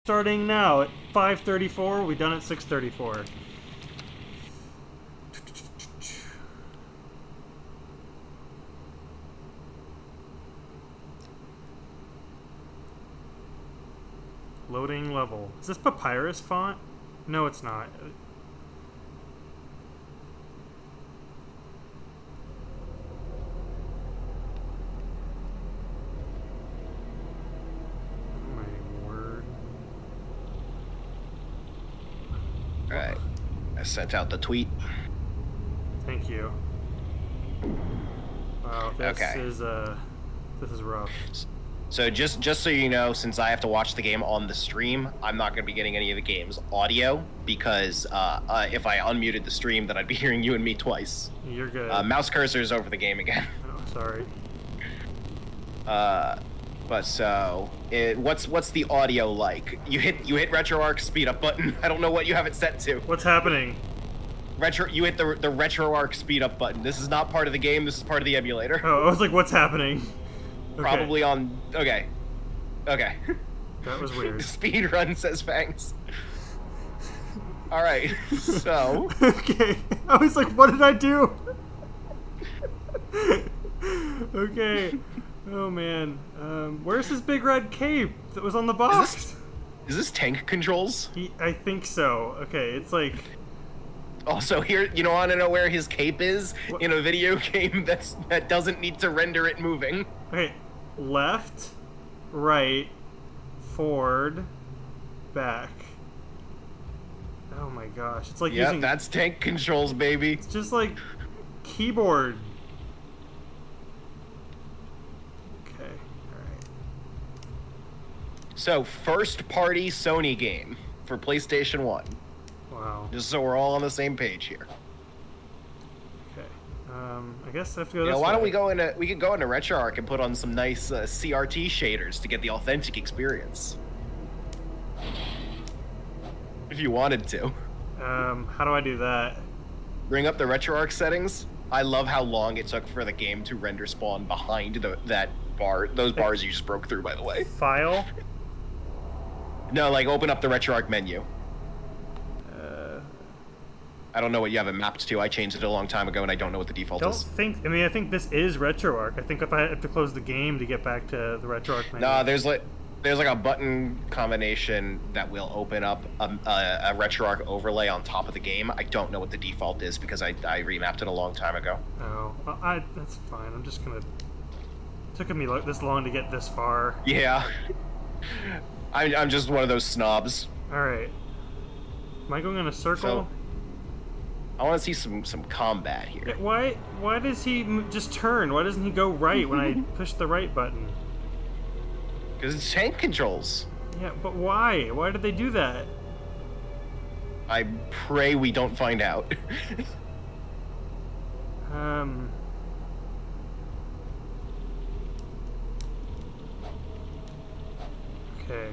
Starting now at 5:34. We done at 6:34. Loading level. Is this papyrus font? No, it's not. Oh my word. Alright. I sent out the tweet. Thank you. Wow, this is rough. So just so you know, since I have to watch the game on the stream, I'm not going to be getting any of the game's audio because if I unmuted the stream, then I'd be hearing you and me twice. You're good. Mouse cursor is over the game again. Oh, sorry. But so, what's the audio like? You hit RetroArch speed up button. I don't know what you have it set to. What's happening? You hit the RetroArch speed up button. This is not part of the game. This is part of the emulator. Oh, I was like, what's happening? Okay. Probably on. Okay. That was weird. Speed run says Fangs. All right. So. Okay. I was like, what did I do? Okay. Oh man. Where's his big red cape that was on the box? Is this tank controls? I think so. Okay, it's like. Also, here, you want to know where his cape is in a video game that doesn't need to render it moving? Okay, left, right, forward, back. Oh my gosh, it's like using. That's tank controls, baby. It's just like keyboard. Okay, all right. So, first-party Sony game for PlayStation 1. Wow. Just so we're all on the same page here. Okay. I guess I have to go this way. Why don't we go into we could go into RetroArch and put on some nice CRT shaders to get the authentic experience. If you wanted to. How do I do that? Bring up the RetroArch settings. I love how long it took for the game to render spawn behind those bars you just broke through, by the way. File? No, like open up the RetroArch menu. I don't know what you have it mapped to. I changed it a long time ago, and I don't know what the default is. I think this is RetroArch. I think if I have to close the game to get back to the RetroArch menu. Nah, there's like a button combination that will open up a RetroArch overlay on top of the game. I don't know what the default is because I remapped it a long time ago. Oh, well, that's fine. I'm just gonna. It took me this long to get this far. Yeah, I'm just one of those snobs. All right. Am I going in a circle? So, I want to see some combat here. Why does he just turn? Why doesn't he go right when I push the right button? Because it's tank controls. Yeah, but why? Why did they do that? I pray we don't find out. Okay.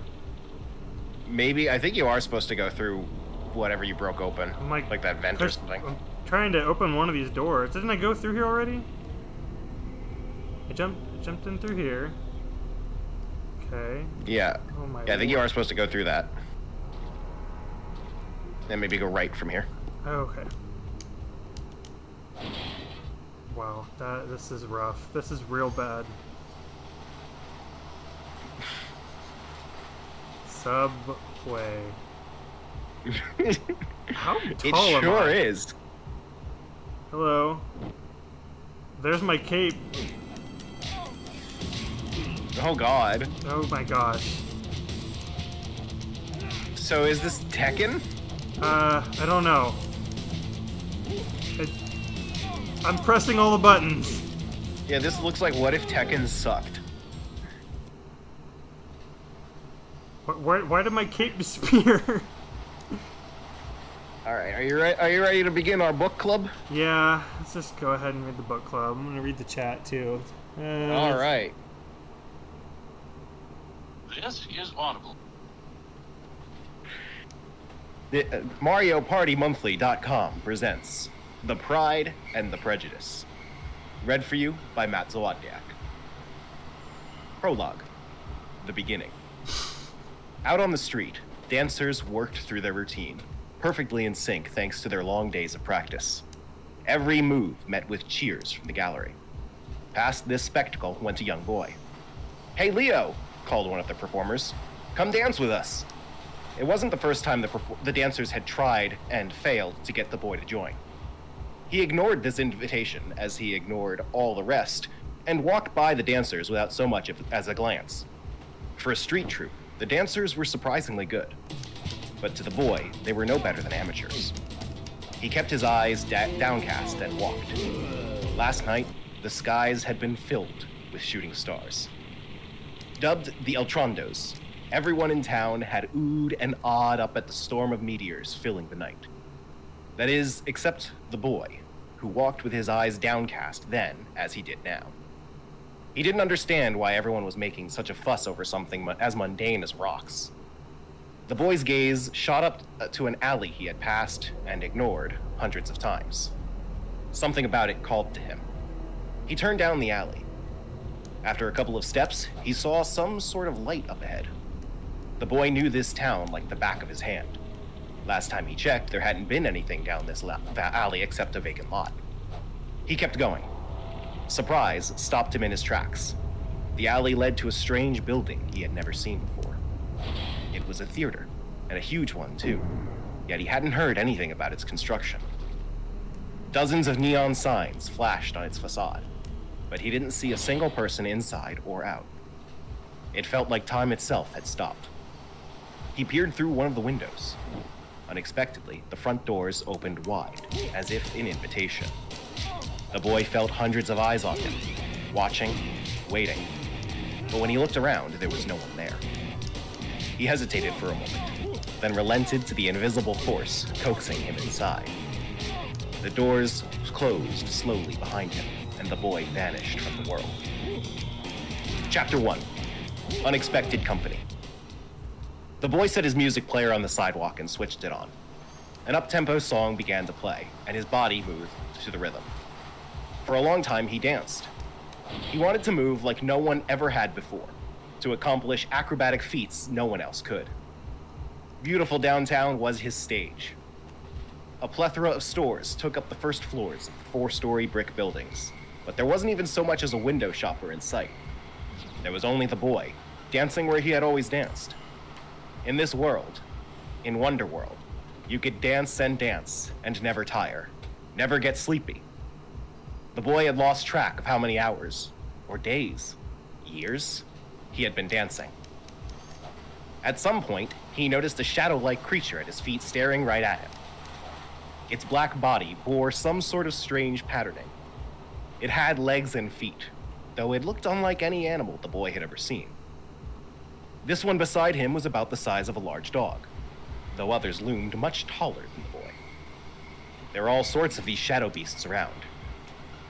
Maybe, I think you are supposed to go through whatever you broke open. Like that vent or something. I'm trying to open one of these doors. Didn't I go through here already? I jumped in through here. Okay. Yeah. Oh my Yeah, I think you Lord. are supposed to go through that. And maybe go right from here. Okay. Wow, this is rough. This is real bad. Subway. How tall It am sure I? is. Hello. There's my cape. Oh god. Oh my gosh. So is this Tekken? I don't know. I'm pressing all the buttons. Yeah, this looks like what if Tekken sucked. Why did my cape disappear? Alright, are you ready to begin our book club? Yeah, let's just go ahead and read the book club. I'm gonna read the chat too. Alright. This is Audible. MarioPartyMonthly.com presents The Pride and the Prejudice. Read for you by Matt Zawadiak. Prologue. The beginning. Out on the street, dancers worked through their routine, perfectly in sync thanks to their long days of practice. Every move met with cheers from the gallery. Past this spectacle went a young boy. "Hey, Leo," called one of the performers. "Come dance with us." It wasn't the first time the dancers had tried and failed to get the boy to join. He ignored this invitation as he ignored all the rest, and walked by the dancers without so much as a glance. For a street troupe, the dancers were surprisingly good. But to the boy, they were no better than amateurs. He kept his eyes downcast and walked. Last night, the skies had been filled with shooting stars. Dubbed the Eltrondos, everyone in town had oohed and awed up at the storm of meteors filling the night. That is, except the boy, who walked with his eyes downcast then as he did now. He didn't understand why everyone was making such a fuss over something as mundane as rocks. The boy's gaze shot up to an alley he had passed and ignored hundreds of times. Something about it called to him. He turned down the alley. After a couple of steps, he saw some sort of light up ahead. The boy knew this town like the back of his hand. Last time he checked, there hadn't been anything down this alley except a vacant lot. He kept going. Surprise stopped him in his tracks. The alley led to a strange building he had never seen before. It was a theater, and a huge one too, yet he hadn't heard anything about its construction. Dozens of neon signs flashed on its facade, but he didn't see a single person inside or out. It felt like time itself had stopped. He peered through one of the windows. Unexpectedly, the front doors opened wide, as if in invitation. The boy felt hundreds of eyes on him, watching, waiting. But when he looked around, there was no one there. He hesitated for a moment, then relented to the invisible force coaxing him inside. The doors closed slowly behind him, and the boy vanished from the world. Chapter 1. Unexpected Company. The boy set his music player on the sidewalk and switched it on. An up-tempo song began to play, and his body moved to the rhythm. For a long time, he danced. He wanted to move like no one ever had before, to accomplish acrobatic feats no one else could. Beautiful downtown was his stage. A plethora of stores took up the first floors of the 4-story brick buildings, but there wasn't even so much as a window shopper in sight. There was only the boy, dancing where he had always danced. In this world, in Wonderworld, you could dance and never tire, never get sleepy. The boy had lost track of how many hours, or days, years, he had been dancing. At some point, he noticed a shadow-like creature at his feet staring right at him. Its black body bore some sort of strange patterning. It had legs and feet, though it looked unlike any animal the boy had ever seen. This one beside him was about the size of a large dog, though others loomed much taller than the boy. There were all sorts of these shadow beasts around.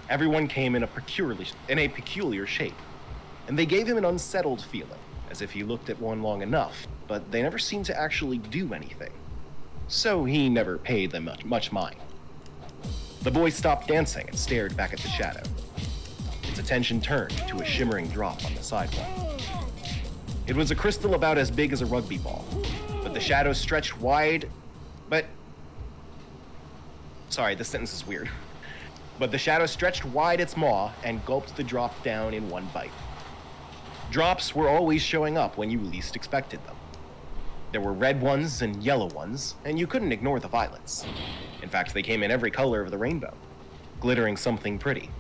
Everyone came in a peculiar shape, and they gave him an unsettled feeling, as if he looked at one long enough, but they never seemed to actually do anything. So he never paid them much mind. The boy stopped dancing and stared back at the shadow. Its attention turned to a shimmering drop on the sidewalk. It was a crystal about as big as a rugby ball, but the shadow stretched wide, Sorry, this sentence is weird. But the shadow stretched wide its maw and gulped the drop down in one bite. Drops were always showing up when you least expected them. There were red ones and yellow ones, and you couldn't ignore the violets. In fact, they came in every color of the rainbow, glittering something pretty.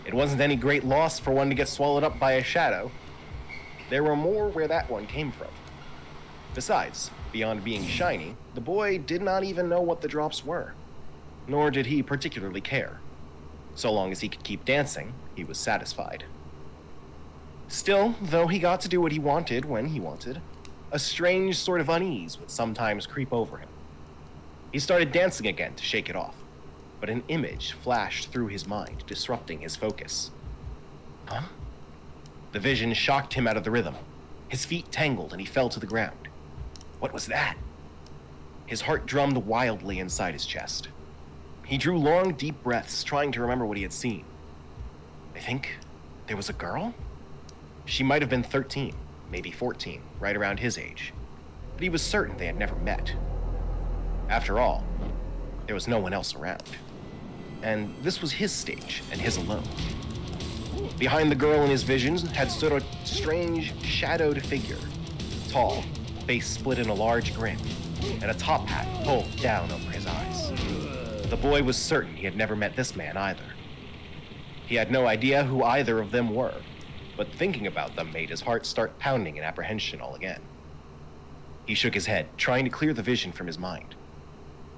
It wasn't any great loss for one to get swallowed up by a shadow. There were more where that one came from. Besides, beyond being shiny, the boy did not even know what the drops were, nor did he particularly care. So long as he could keep dancing, he was satisfied. Still, though he got to do what he wanted when he wanted, a strange sort of unease would sometimes creep over him. He started dancing again to shake it off, but an image flashed through his mind, disrupting his focus. Huh? The vision shocked him out of the rhythm. His feet tangled and he fell to the ground. What was that? His heart drummed wildly inside his chest. He drew long, deep breaths, trying to remember what he had seen. I think there was a girl? She might have been 13, maybe 14, right around his age. but he was certain they had never met. After all, there was no one else around. And this was his stage, and his alone. Behind the girl in his visions had stood a strange, shadowed figure. Tall, face split in a large grin, and a top hat pulled down over his eyes. The boy was certain he had never met this man either. He had no idea who either of them were, but thinking about them made his heart start pounding in apprehension all again. He shook his head, trying to clear the vision from his mind.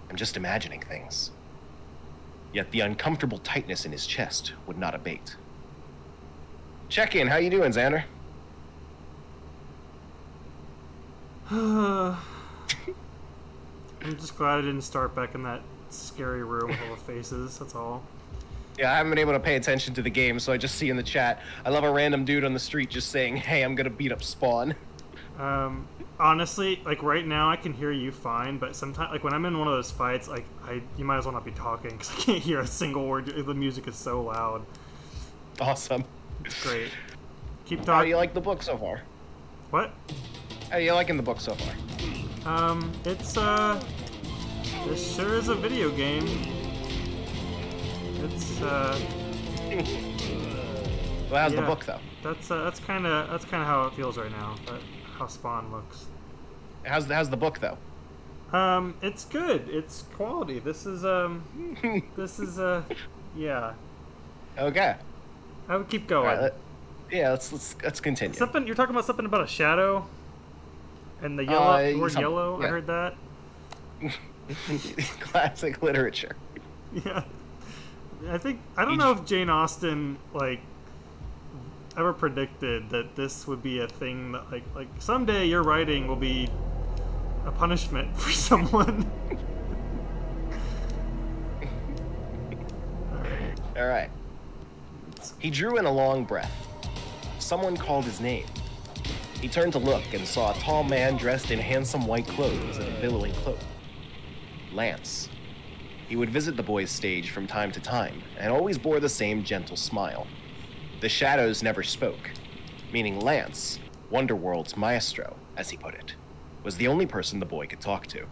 I'm just imagining things. Yet the uncomfortable tightness in his chest would not abate. Check in, how you doing, Xander? I'm just glad I didn't start back in that scary room with all the faces, that's all. Yeah, I haven't been able to pay attention to the game, so I just see in the chat, I love a random dude on the street just saying, hey, I'm gonna beat up Spawn. Honestly, like right now I can hear you fine, but sometimes, like when I'm in one of those fights, like you might as well not be talking because I can't hear a single word. The music is so loud. Awesome. It's great. Keep How talking. do you like the book so far? What? How are you liking the book so far? This sure is a video game. It's Well, how's the yeah, book though? That's kind of how it feels right now. How Spawn looks. How's the book though? It's good. It's quality. This is yeah. Okay. I would keep going. All right, let's continue. Something you're talking about something about a shadow, and the yellow the word yellow. Yeah. I heard that. Classic literature. Yeah. I don't know if Jane Austen like ever predicted that this would be a thing that like someday your writing will be a punishment for someone. All right. He drew in a long breath. Someone called his name. He turned to look and saw a tall man dressed in handsome white clothes and a billowing cloak. Lance. He would visit the boy's stage from time to time, and always bore the same gentle smile. The shadows never spoke, meaning Lance, Wonderworld's maestro, as he put it, was the only person the boy could talk to.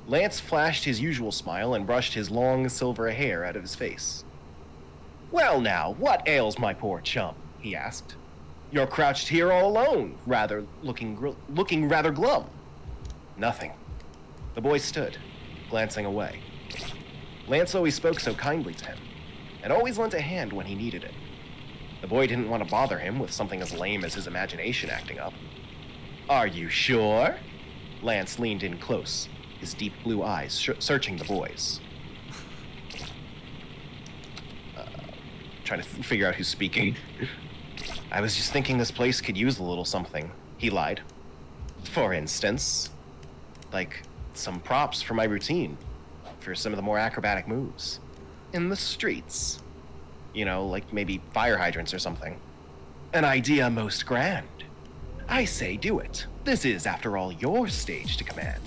Lance flashed his usual smile and brushed his long silver hair out of his face. Well now, what ails my poor chum? He asked. You're crouched here all alone, looking rather glum. Nothing. The boy stood, glancing away. Lance always spoke so kindly to him, and always lent a hand when he needed it. The boy didn't want to bother him with something as lame as his imagination acting up. Are you sure? Lance leaned in close, his deep blue eyes searching the boy's. Trying to figure out who's speaking. I was just thinking this place could use a little something, he lied. For instance, like some props for my routine, for some of the more acrobatic moves. In the streets. You know, like maybe fire hydrants or something. An idea most grand. I say do it. This is, after all, your stage to command.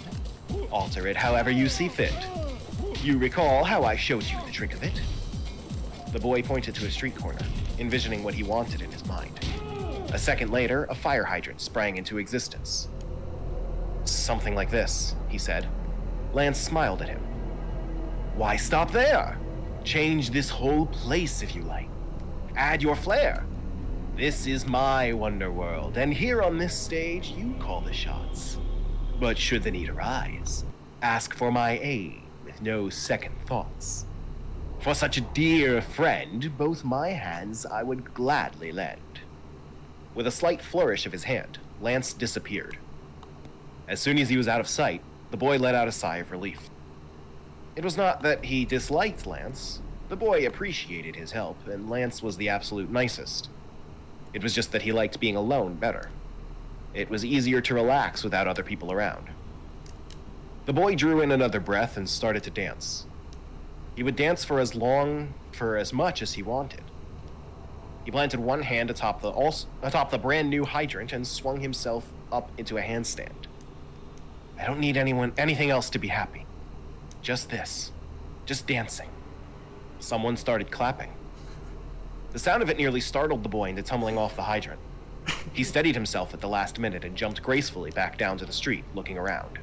Alter it however you see fit. You recall how I showed you the trick of it? The boy pointed to a street corner, envisioning what he wanted in his mind. A second later, a fire hydrant sprang into existence. Something like this, he said. Lance smiled at him. Why stop there? Change this whole place if you like. Add your flair. This is my wonder world, and here on this stage, you call the shots. But should the need arise, ask for my aid with no second thoughts. For such a dear friend, both my hands I would gladly lend. With a slight flourish of his hand, Lance disappeared. As soon as he was out of sight, the boy let out a sigh of relief. It was not that he disliked Lance. The boy appreciated his help, and Lance was the absolute nicest. It was just that he liked being alone better. It was easier to relax without other people around. The boy drew in another breath and started to dance. He would dance for as much as he wanted. He planted one hand atop the brand new hydrant and swung himself up into a handstand. I don't need anything else to be happy. Just this. Just dancing. Someone started clapping. The sound of it nearly startled the boy into tumbling off the hydrant. He steadied himself at the last minute and jumped gracefully back down to the street, looking around.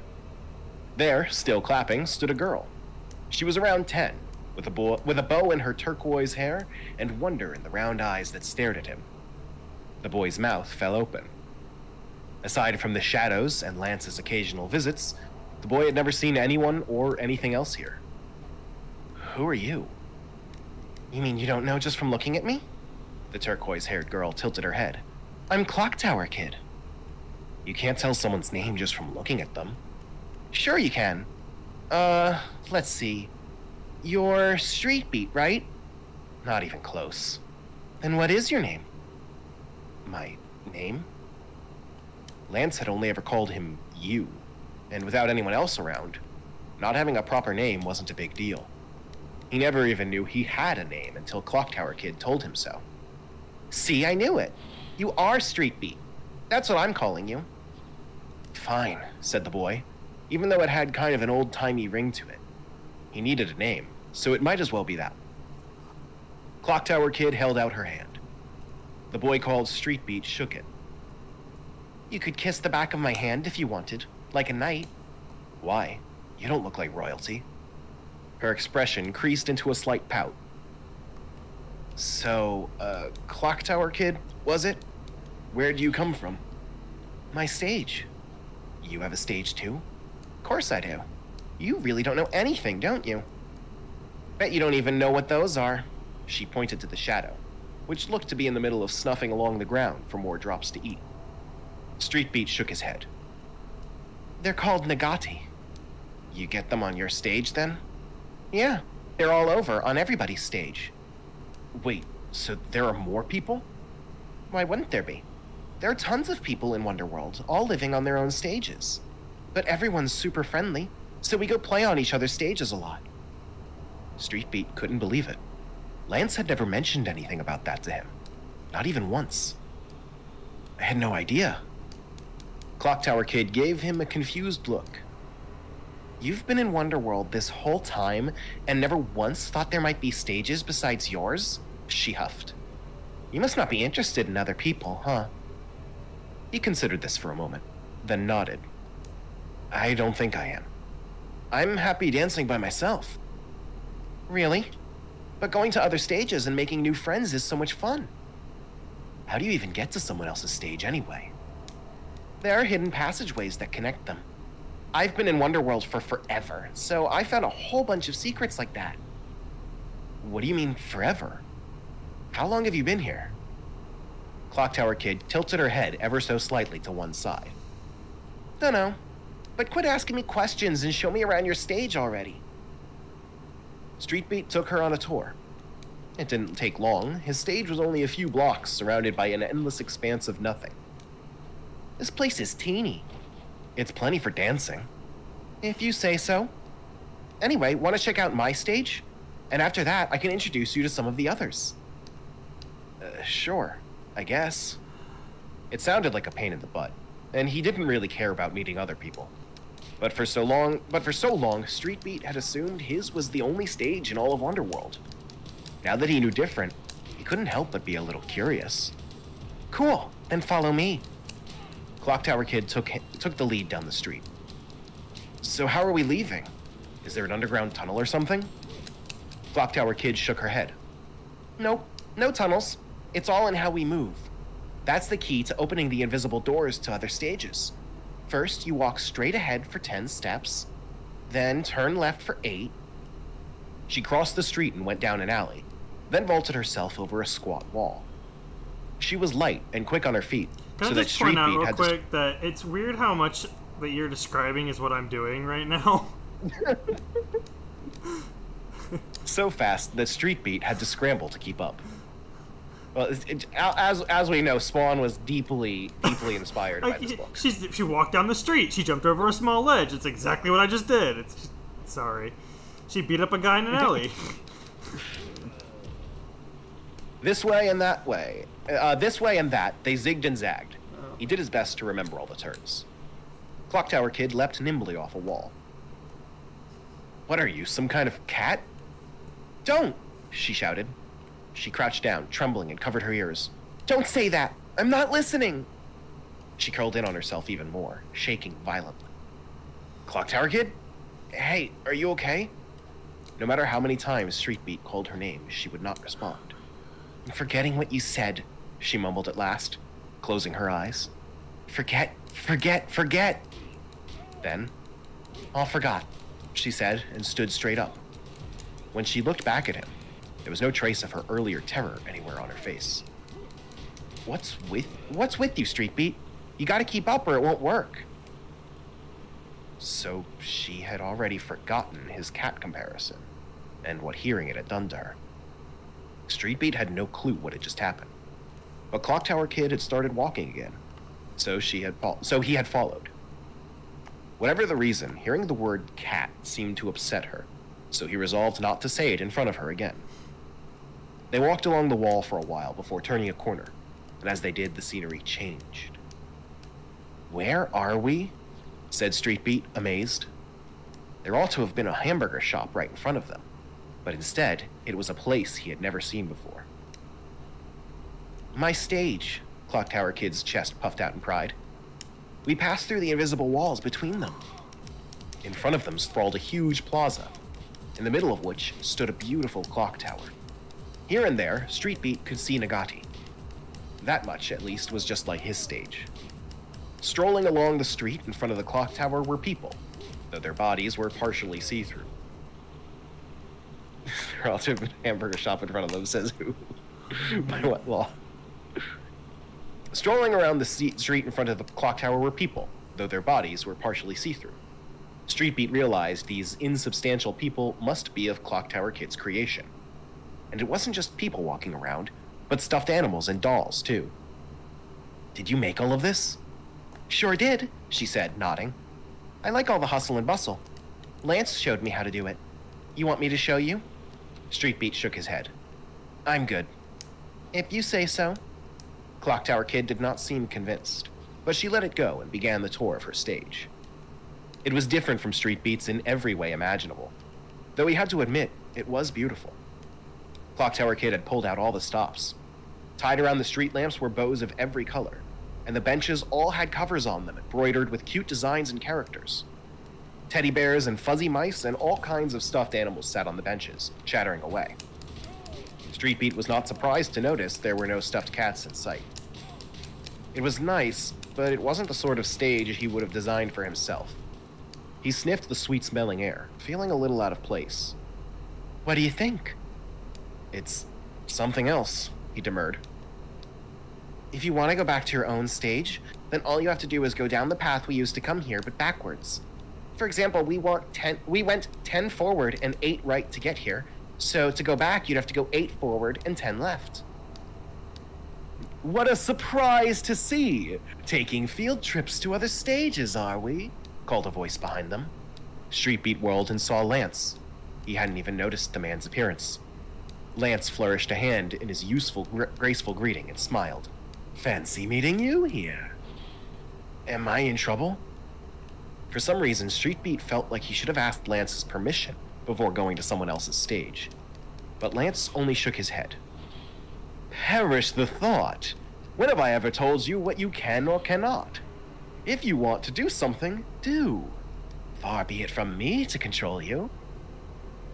There, still clapping, stood a girl. She was around 10, with a bow in her turquoise hair and wonder in the round eyes that stared at him. The boy's mouth fell open. Aside from the shadows and Lance's occasional visits, the boy had never seen anyone or anything else here. Who are you? You mean you don't know just from looking at me? The turquoise-haired girl tilted her head. I'm Clock Tower Kid. You can't tell someone's name just from looking at them. Sure you can. Let's see. You're Street Beat, right? Not even close. Then what is your name? My name? Lance had only ever called him you, and without anyone else around, not having a proper name wasn't a big deal. He never even knew he had a name until Clock Tower Kid told him so. See, I knew it. You are Street Beat. That's what I'm calling you. Fine, said the boy, even though it had kind of an old-timey ring to it. He needed a name, so it might as well be that. Clock Tower Kid held out her hand. The boy called Street Beat shook it. You could kiss the back of my hand if you wanted, like a knight. Why? You don't look like royalty. Her expression creased into a slight pout. So, Clock Tower Kid, was it? Where do you come from? My stage. You have a stage too? Of course I do. You really don't know anything, don't you? Bet you don't even know what those are. She pointed to the shadow, which looked to be in the middle of snuffing along the ground for more drops to eat. Street Beat shook his head. They're called Nagati. You get them on your stage, then? Yeah, they're all over on everybody's stage. Wait, so there are more people? Why wouldn't there be? There are tons of people in Wonderworld, all living on their own stages. But everyone's super friendly, so we go play on each other's stages a lot. Street Beat couldn't believe it. Lance had never mentioned anything about that to him. Not even once. I had no idea. Clock Tower Kid gave him a confused look. You've been in Wonderworld this whole time and never once thought there might be stages besides yours? She huffed. You must not be interested in other people, huh? He considered this for a moment, then nodded. I don't think I am. I'm happy dancing by myself. Really? But going to other stages and making new friends is so much fun. How do you even get to someone else's stage anyway? There are hidden passageways that connect them. I've been in Wonderworld for forever, so I found a whole bunch of secrets like that. What do you mean, forever? How long have you been here? Clock Tower Kid tilted her head ever so slightly to one side. Dunno, but quit asking me questions and show me around your stage already. Street Beat took her on a tour. It didn't take long. His stage was only a few blocks, surrounded by an endless expanse of nothing. This place is teeny. It's plenty for dancing. If you say so. Anyway, want to check out my stage? And after that, I can introduce you to some of the others. Sure, I guess. It sounded like a pain in the butt, and he didn't really care about meeting other people. But for so long, Street Beat had assumed his was the only stage in all of Wonderworld. Now that he knew different, he couldn't help but be a little curious. Cool, then follow me. Clock Tower Kid took the lead down the street. So how are we leaving? Is there an underground tunnel or something? Clock Tower Kid shook her head. Nope, no tunnels. It's all in how we move. That's the key to opening the invisible doors to other stages. First, you walk straight ahead for 10 steps, then turn left for 8. She crossed the street and went down an alley, then vaulted herself over a squat wall. She was light and quick on her feet, Can I just point out real quick that it's weird how much that you're describing is what I'm doing right now. So fast that Street Beat had to scramble to keep up. Well, as we know, Spawn was deeply inspired by this book. She walked down the street. She jumped over a small ledge. It's exactly what I just did. Sorry. She beat up a guy in an alley. This way and that way. This way and that, they zigged and zagged. He did his best to remember all the turns. Clock Tower Kid leapt nimbly off a wall. What are you, some kind of cat? Don't! She shouted. She crouched down, trembling, and covered her ears. Don't say that! I'm not listening! She curled in on herself even more, shaking violently. Clock Tower Kid? Hey, are you okay? No matter how many times Street Beat called her name, she would not respond. I'm forgetting what you said, she mumbled at last, closing her eyes. Forget. Then, all forgot, she said, and stood straight up. When she looked back at him, there was no trace of her earlier terror anywhere on her face. What's with you, Street Beat? You gotta keep up or it won't work. So she had already forgotten his cat comparison, and what hearing it had done to her. Street Beat had no clue what had just happened. But Clock Tower Kid had started walking again, so he had followed. Whatever the reason, hearing the word cat seemed to upset her, so he resolved not to say it in front of her again. They walked along the wall for a while before turning a corner, and as they did, the scenery changed. Where are we? Said Street Beat, amazed. There ought to have been a hamburger shop right in front of them, but instead, it was a place he had never seen before. My stage, Clock Tower Kid's chest puffed out in pride. We passed through the invisible walls between them. In front of them sprawled a huge plaza, in the middle of which stood a beautiful clock tower. Here and there, Street Beat could see Nagati. That much, at least, was just like his stage. Strolling along the street in front of the clock tower were people, though their bodies were partially see-through. There ought to have been a hamburger shop in front of them, says who? By what law? Strolling around the street in front of the clock tower were people, though their bodies were partially see-through. Street Beat realized these insubstantial people must be of Clock Tower Kid's creation. And it wasn't just people walking around, but stuffed animals and dolls, too. Did you make all of this? Sure did, she said, nodding. I like all the hustle and bustle. Lance showed me how to do it. You want me to show you? Street Beat shook his head. I'm good. If you say so. Clock Tower Kid did not seem convinced, but she let it go and began the tour of her stage. It was different from Street Beat's in every way imaginable, though he had to admit it was beautiful. Clock Tower Kid had pulled out all the stops. Tied around the street lamps were bows of every color, and the benches all had covers on them embroidered with cute designs and characters. Teddy bears and fuzzy mice and all kinds of stuffed animals sat on the benches, chattering away. Street Beat was not surprised to notice there were no stuffed cats in sight. It was nice, but it wasn't the sort of stage he would have designed for himself. He sniffed the sweet-smelling air, feeling a little out of place. What do you think? It's something else, he demurred. If you want to go back to your own stage, then all you have to do is go down the path we used to come here, but backwards. For example, we went 10 forward and 8 right to get here, so to go back, you'd have to go 8 forward and 10 left. What a surprise to see! Taking field trips to other stages, are we? Called a voice behind them. Street Beat whirled and saw Lance. He hadn't even noticed the man's appearance. Lance flourished a hand in his graceful greeting and smiled. Fancy meeting you here. Am I in trouble? For some reason, Street Beat felt like he should have asked Lance's permission before going to someone else's stage. But Lance only shook his head. Perish the thought! When have I ever told you what you can or cannot? If you want to do something, do. Far be it from me to control you.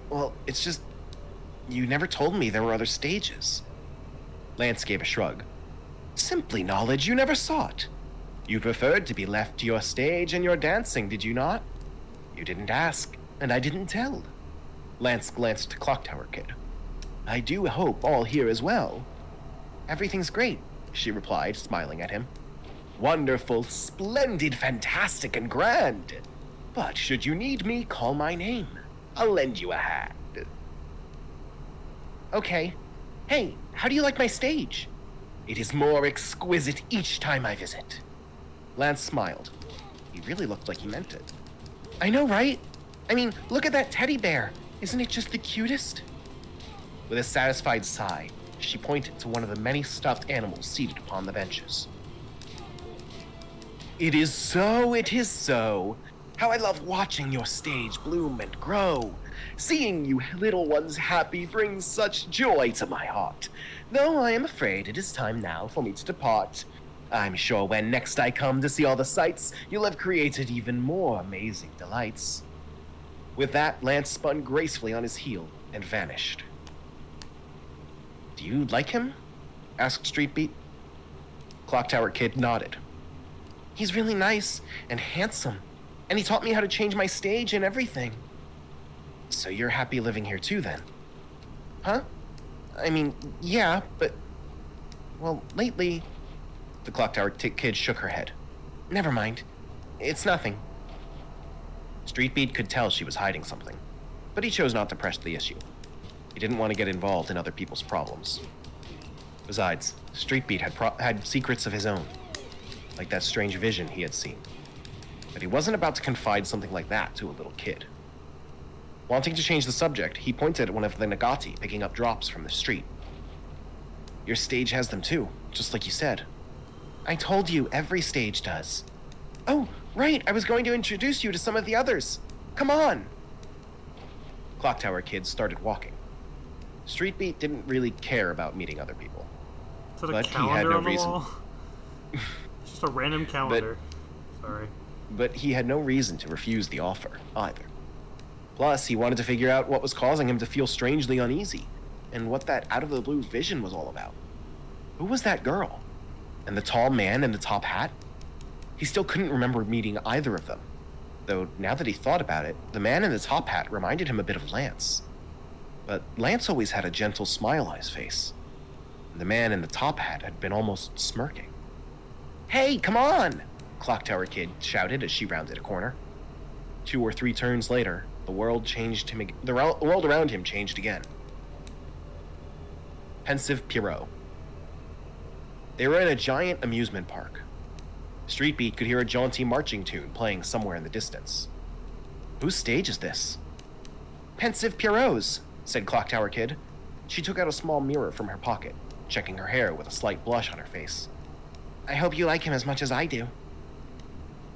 Well, it's just... you never told me there were other stages. Lance gave a shrug. Simply knowledge you never sought. You preferred to be left to your stage and your dancing, did you not? You didn't ask, and I didn't tell. Lance glanced to Clock Tower Kid. I do hope all here is well. Everything's great, she replied, smiling at him. Wonderful, splendid, fantastic, and grand. But should you need me, call my name. I'll lend you a hand. Okay. Hey, how do you like my stage? It is more exquisite each time I visit. Lance smiled. He really looked like he meant it. I know, right? I mean, look at that teddy bear. Isn't it just the cutest? With a satisfied sigh, she pointed to one of the many stuffed animals seated upon the benches. It is so, it is so. How I love watching your stage bloom and grow. Seeing you little ones happy brings such joy to my heart. Though I am afraid it is time now for me to depart. I'm sure when next I come to see all the sights, you'll have created even more amazing delights. With that, Lance spun gracefully on his heel and vanished. Do you like him? Asked Street Beat. Clock Tower Kid nodded. He's really nice and handsome, and he taught me how to change my stage and everything. So you're happy living here too, then? Huh? I mean, yeah, but... Well, lately... The Clock Tower Kid shook her head. Never mind. It's nothing. Street Beat could tell she was hiding something, but he chose not to press the issue. He didn't want to get involved in other people's problems. Besides, Street Beat had secrets of his own, like that strange vision he had seen. But he wasn't about to confide something like that to a little kid. Wanting to change the subject, he pointed at one of the Nagati picking up drops from the street. Your stage has them too, just like you said. I told you, every stage does. Oh, right, I was going to introduce you to some of the others. Come on! Clock Tower Kid started walking. Street Beat didn't really care about meeting other people. Is that a but calendar he had no on the reason. wall? It's just a random calendar. Sorry. But he had no reason to refuse the offer, either. Plus, he wanted to figure out what was causing him to feel strangely uneasy, and what that out-of-the-blue vision was all about. Who was that girl? And the tall man in the top hat? He still couldn't remember meeting either of them. Though, now that he thought about it, the man in the top hat reminded him a bit of Lance. But Lance always had a gentle smile on his face. The man in the top hat had been almost smirking. Hey, come on! Clock Tower Kid shouted as she rounded a corner. 2 or 3 turns later, the world around him changed again. Pensive Pierrot. They were in a giant amusement park. Street Beat could hear a jaunty marching tune playing somewhere in the distance. Whose stage is this? Pensive Pierrot's, said Clock Tower Kid. She took out a small mirror from her pocket, checking her hair with a slight blush on her face. I hope you like him as much as I do.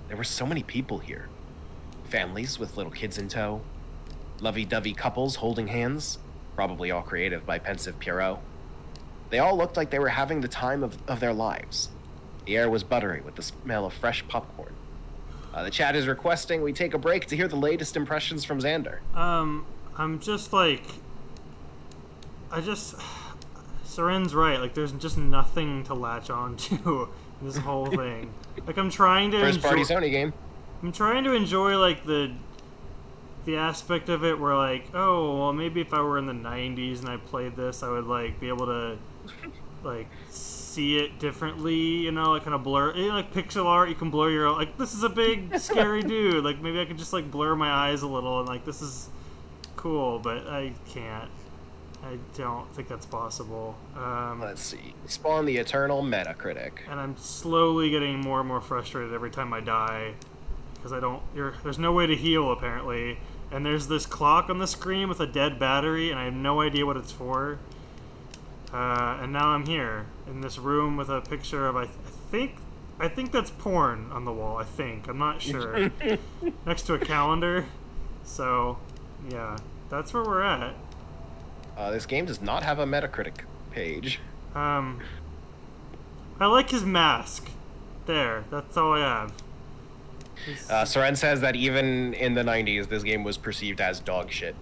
There were so many people here. Families with little kids in tow. Lovey-dovey couples holding hands, probably all created by Pensive Pierrot. They all looked like they were having the time of their lives. The air was buttery with the smell of fresh popcorn. The chat is requesting we take a break to hear the latest impressions from Xander. I'm just like... Seren's right, like there's just nothing to latch on to in this whole thing. Like I'm trying to First party Sony game. I'm trying to enjoy like the aspect of it where like, oh, well maybe if I were in the 90s and I played this, I would like be able to like see it differently, you know, like kind of blur, you know, like pixel art, you can blur your own, like this is a big scary dude, like maybe I could just like blur my eyes a little and like this is cool, but I can't. I don't think that's possible. Let's see. Spawn the Eternal Metacritic. And I'm slowly getting more and more frustrated every time I die. Because there's no way to heal, apparently. And there's this clock on the screen with a dead battery, and I have no idea what it's for. And now I'm here, in this room with a picture of, I think that's porn on the wall, I think. I'm not sure. Next to a calendar. So, yeah. That's where we're at. This game does not have a Metacritic page. I like his mask. There, that's all I have. Seren says that even in the 90s, this game was perceived as dog shit.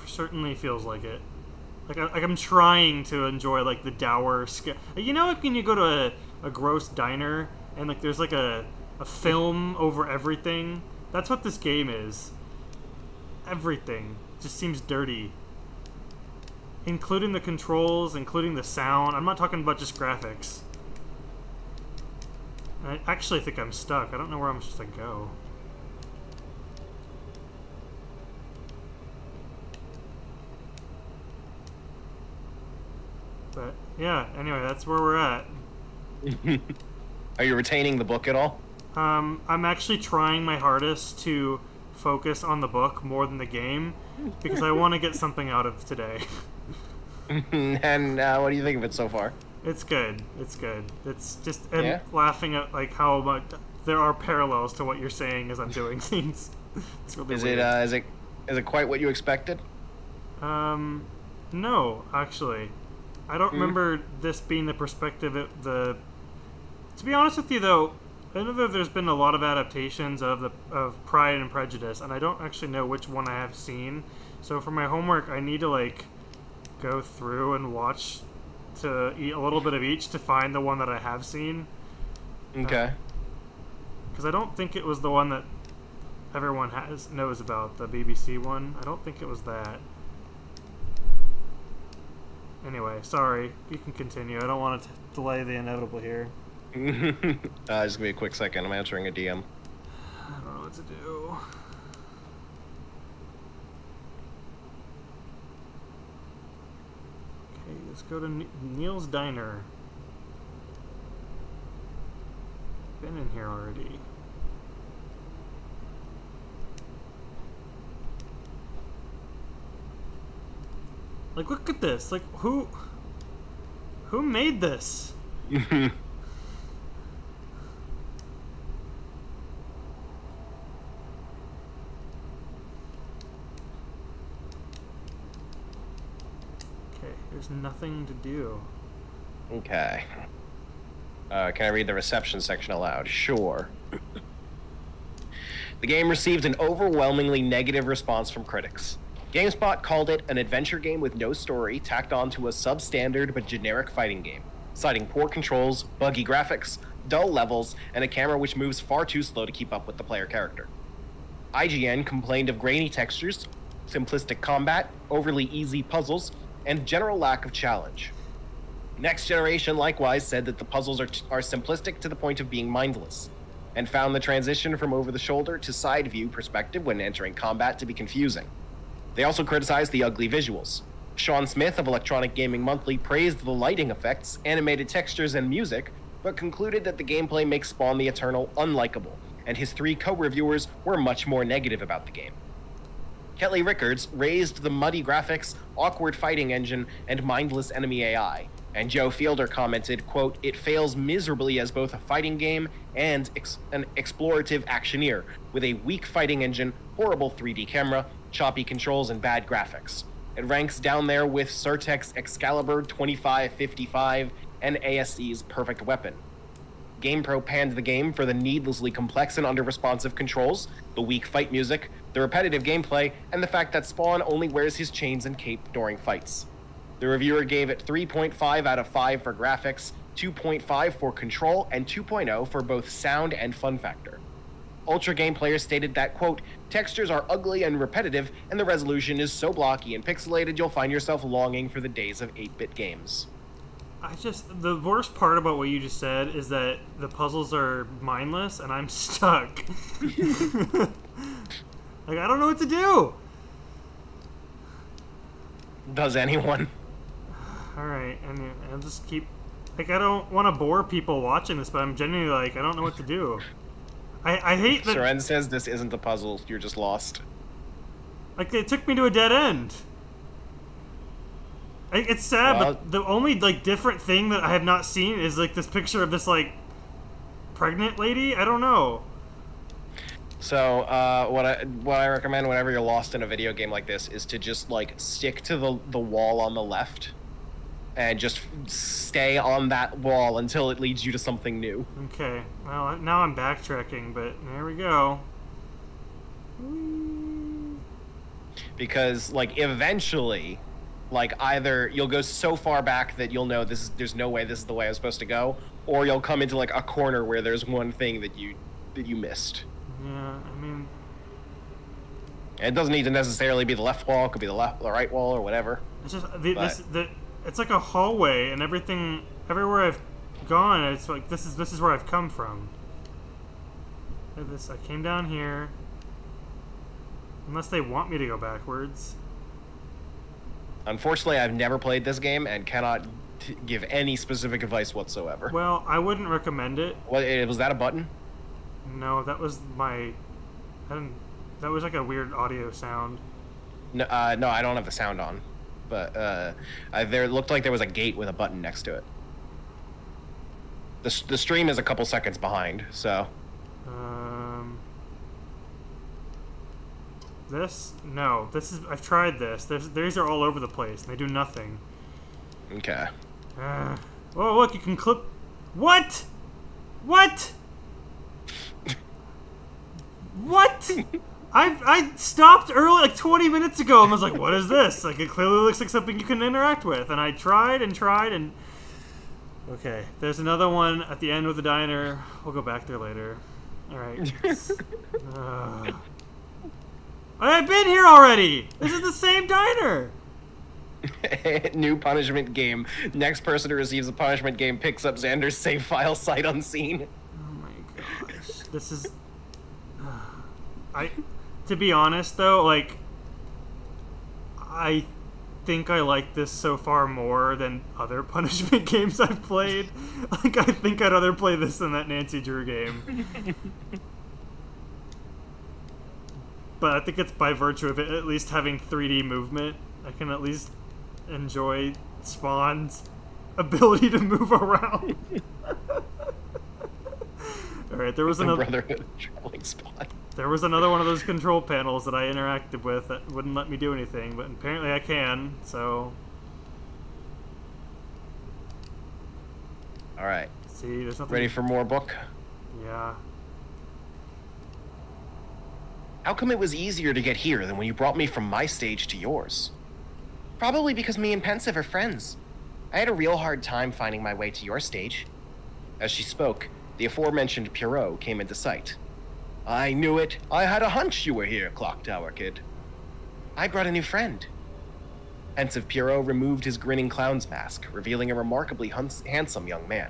Certainly feels like it. Like I'm trying to enjoy like the dour you know, like when you go to a gross diner and like there's like a film over everything. That's what this game is. Everything just seems dirty, including the controls, including the sound. I'm not talking about just graphics. I actually think I'm stuck. I don't know where I'm supposed to go. But yeah, anyway, that's where we're at. Are you retaining the book at all? I'm actually trying my hardest to focus on the book more than the game because I want to get something out of today. And what do you think of it so far? It's good. It's good. It's just Yeah? laughing at like how much there are parallels to what you're saying as I'm doing things. It's really weird. Is it quite what you expected? No, actually. I don't remember this being the perspective of the... To be honest with you, though, I know that there's been a lot of adaptations of Pride and Prejudice, and I don't actually know which one I have seen. So for my homework, I need to, like, go through and watch to eat a little bit of each to find the one that I have seen. Okay. Because I don't think it was the one that everyone knows about, the BBC one. I don't think it was that. Anyway, sorry. You can continue. I don't want to delay the inevitable here. Just give me a quick second. I'm answering a DM. I don't know what to do. Okay, let's go to Neil's Diner. Been in here already. Like, look at this. Like, who made this? There's nothing to do. Okay. Can I read the reception section aloud? Sure. The game received an overwhelmingly negative response from critics. GameSpot called it an adventure game with no story tacked onto a substandard but generic fighting game, citing poor controls, buggy graphics, dull levels, and a camera which moves far too slow to keep up with the player character. IGN complained of grainy textures, simplistic combat, overly easy puzzles, and general lack of challenge. Next Generation likewise said that the puzzles are simplistic to the point of being mindless, and found the transition from over-the-shoulder to side-view perspective when entering combat to be confusing. They also criticized the ugly visuals. Sean Smith of Electronic Gaming Monthly praised the lighting effects, animated textures, and music, but concluded that the gameplay makes Spawn the Eternal unlikable, and his 3 co-reviewers were much more negative about the game. Kelly Rickards raised the muddy graphics, awkward fighting engine, and mindless enemy AI, and Joe Fielder commented, quote, "It fails miserably as both a fighting game and an explorative actioneer, with a weak fighting engine, horrible 3D camera, choppy controls, and bad graphics. It ranks down there with Certec's Excalibur 2555 and ASC's Perfect Weapon." GamePro panned the game for the needlessly complex and under-responsive controls, the weak fight music, the repetitive gameplay, and the fact that Spawn only wears his chains and cape during fights. The reviewer gave it 3.5 out of 5 for graphics, 2.5 for control, and 2.0 for both sound and fun factor. Ultra Game players stated that, quote, "Textures are ugly and repetitive, and the resolution is so blocky and pixelated you'll find yourself longing for the days of 8-bit games." The worst part about what you just said is that the puzzles are mindless and I'm stuck. Like, I don't know what to do. Does anyone? Alright, and I'll just keep... Like, I don't want to bore people watching this, but I'm genuinely like, I don't know what to do. I hate that... Seren says this isn't the puzzle, you're just lost. Like, it took me to a dead end. It's sad, Well, but the only, like, different thing that I have not seen is, like, this picture of this, like, pregnant lady? I don't know. So, what I recommend whenever you're lost in a video game like this is to just, like, stick to the wall on the left and just stay on that wall until it leads you to something new. Okay. Well, now I'm backtracking, but there we go. Because, like, eventually, like, either you'll go so far back that you'll know there's no way this is the way I'm supposed to go, or you'll come into, like, a corner where there's one thing that you missed. Yeah, I mean... And it doesn't need to necessarily be the left wall, it could be the right wall, or whatever. It's just, it's like a hallway, and everywhere I've gone, it's like, this is where I've come from. I came down here. Unless they want me to go backwards. Unfortunately, I've never played this game and cannot give any specific advice whatsoever. Well, I wouldn't recommend it. Was that a button? No, that was my... that was like a weird audio sound. No, no, I don't have the sound on. But there looked like there was a gate with a button next to it. The stream is a couple seconds behind, so... This? No. I've tried this. These are all over the place, and they do nothing. Okay. Oh, look, you can clip... What? What? What? I stopped early, like 20 minutes ago, and was like, what is this? Like, it clearly looks like something you can interact with. And I tried and tried, and... Okay, there's another one at the end with the diner. We'll go back there later. Alright. I've been here already! This is the same diner! New punishment game. Next person who receives a punishment game picks up Xander's save file sight unseen. Oh my gosh. This is... To be honest, though, like... I think I like this so far more than other punishment games I've played. Like, I think I'd rather play this than that Nancy Drew game. But I think it's by virtue of it at least having 3D movement. I can at least enjoy Spawn's ability to move around. Alright, there was another... Brotherhood of Traveling Spawn. There was another one of those control panels that I interacted with that wouldn't let me do anything, but apparently I can, so... Alright. See, there's nothing... Ready for more book? Yeah. How come it was easier to get here than when you brought me from my stage to yours? Probably because me and Pensive are friends. I had a real hard time finding my way to your stage. As she spoke, the aforementioned Pierrot came into sight. I knew it. I had a hunch you were here, Clock Tower Kid. I brought a new friend. Pensive Pierrot removed his grinning clown's mask, revealing a remarkably handsome young man.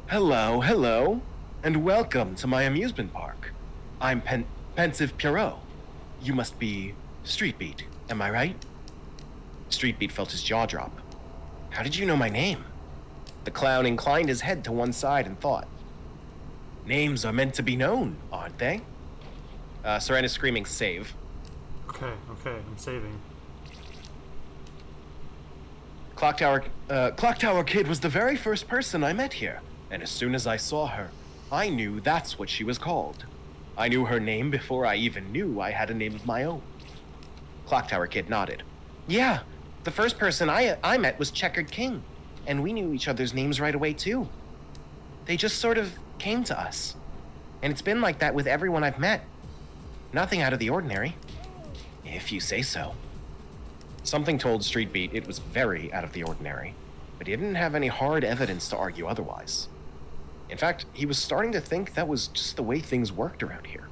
Hello, hello, and welcome to my amusement park. I'm Pensive Pierrot. You must be Street Beat, am I right? Street Beat felt his jaw drop. How did you know my name? The clown inclined his head to one side and thought. Names are meant to be known, aren't they? Serena's screaming save. Okay, I'm saving. Clock Tower Kid was the very first person I met here, and as soon as I saw her, I knew that's what she was called. I knew her name before I even knew I had a name of my own. Clock Tower Kid nodded. Yeah, the first person I met was Checkered King, and we knew each other's names right away too. They just sort of came to us. And it's been like that with everyone I've met. Nothing out of the ordinary. If you say so. Something told Street Beat it was very out of the ordinary, but he didn't have any hard evidence to argue otherwise. In fact, he was starting to think that was just the way things worked around here.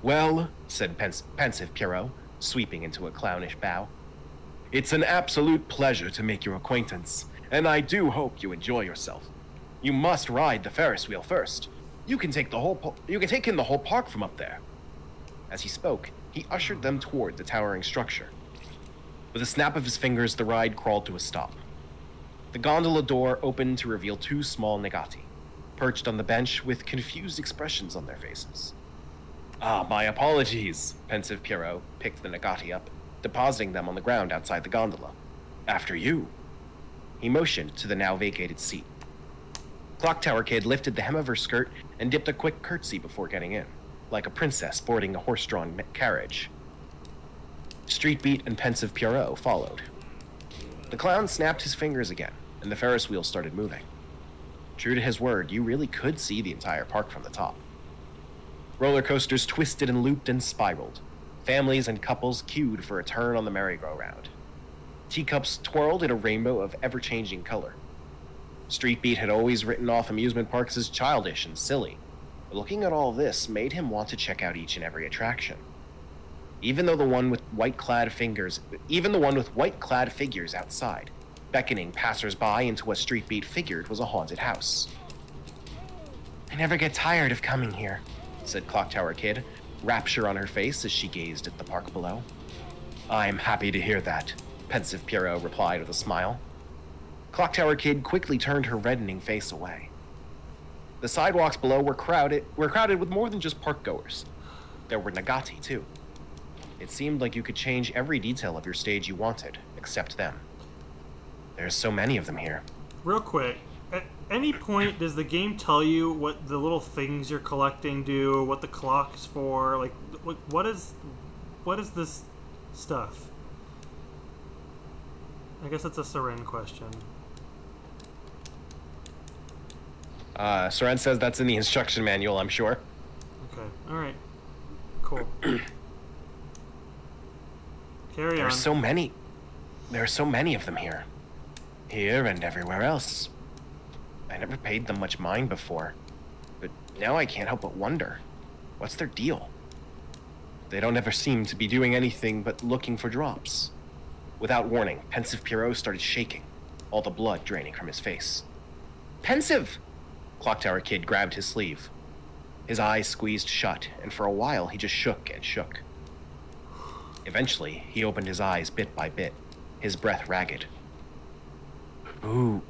Well, said Pensive Pierrot, sweeping into a clownish bow. It's an absolute pleasure to make your acquaintance, and I do hope you enjoy yourself. You must ride the Ferris wheel first. You can take in the whole park from up there. As he spoke, he ushered them toward the towering structure. With a snap of his fingers, the ride crawled to a stop. The gondola door opened to reveal two small Negati, perched on the bench with confused expressions on their faces. Ah, my apologies, Pensive Pierrot picked the Negati up, depositing them on the ground outside the gondola. After you. He motioned to the now vacated seat. Clock Tower Kid lifted the hem of her skirt and dipped a quick curtsy before getting in, like a princess boarding a horse-drawn carriage. Street Beat and Pensive Pierrot followed. The clown snapped his fingers again, and the Ferris wheel started moving. True to his word, you really could see the entire park from the top. Roller coasters twisted and looped and spiraled. Families and couples queued for a turn on the merry-go-round. Teacups twirled in a rainbow of ever-changing color. Street Beat had always written off amusement parks as childish and silly, but looking at all this made him want to check out each and every attraction. Even the one with white-clad figures outside, beckoning passers-by into what Street Beat figured was a haunted house. I never get tired of coming here, said Clock Tower Kid, rapture on her face as she gazed at the park below. I'm happy to hear that, Pensive Pierrot replied with a smile. Clock Tower Kid quickly turned her reddening face away. The sidewalks below were crowded with more than just park-goers. There were Negati, too. It seemed like you could change every detail of your stage you wanted, except them. There's so many of them here. Real quick, at any point does the game tell you what the little things you're collecting do, what the clock's for? Like, what is this stuff? I guess it's a Seren question. Soren says that's in the instruction manual, I'm sure. Okay. Alright. Cool. Carry on. There are so many of them here. Here and everywhere else. I never paid them much mind before, but now I can't help but wonder, what's their deal? They don't ever seem to be doing anything but looking for drops. Without warning, Pensive Pierrot started shaking, all the blood draining from his face. Pensive! Clocktower Kid grabbed his sleeve. His eyes squeezed shut, and for a while he just shook and shook. Eventually, he opened his eyes bit by bit, his breath ragged. Who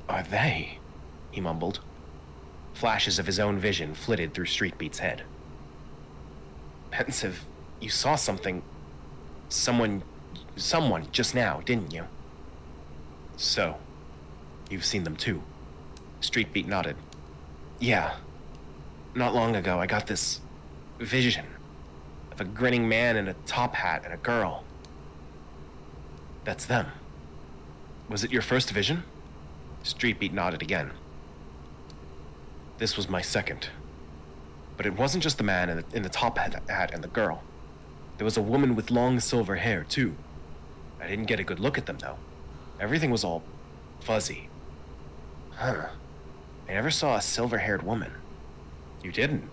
are they? He mumbled. Flashes of his own vision flitted through Streetbeat's head. Pensive, you saw something. Someone just now, didn't you? So, you've seen them too. Streetbeat nodded. Yeah. Not long ago, I got this vision of a grinning man in a top hat and a girl. That's them. Was it your first vision? Streetbeat nodded again. This was my second. But it wasn't just the man in the top hat and the girl. There was a woman with long silver hair, too. I didn't get a good look at them, though. Everything was all fuzzy. Huh. I never saw a silver-haired woman. You didn't?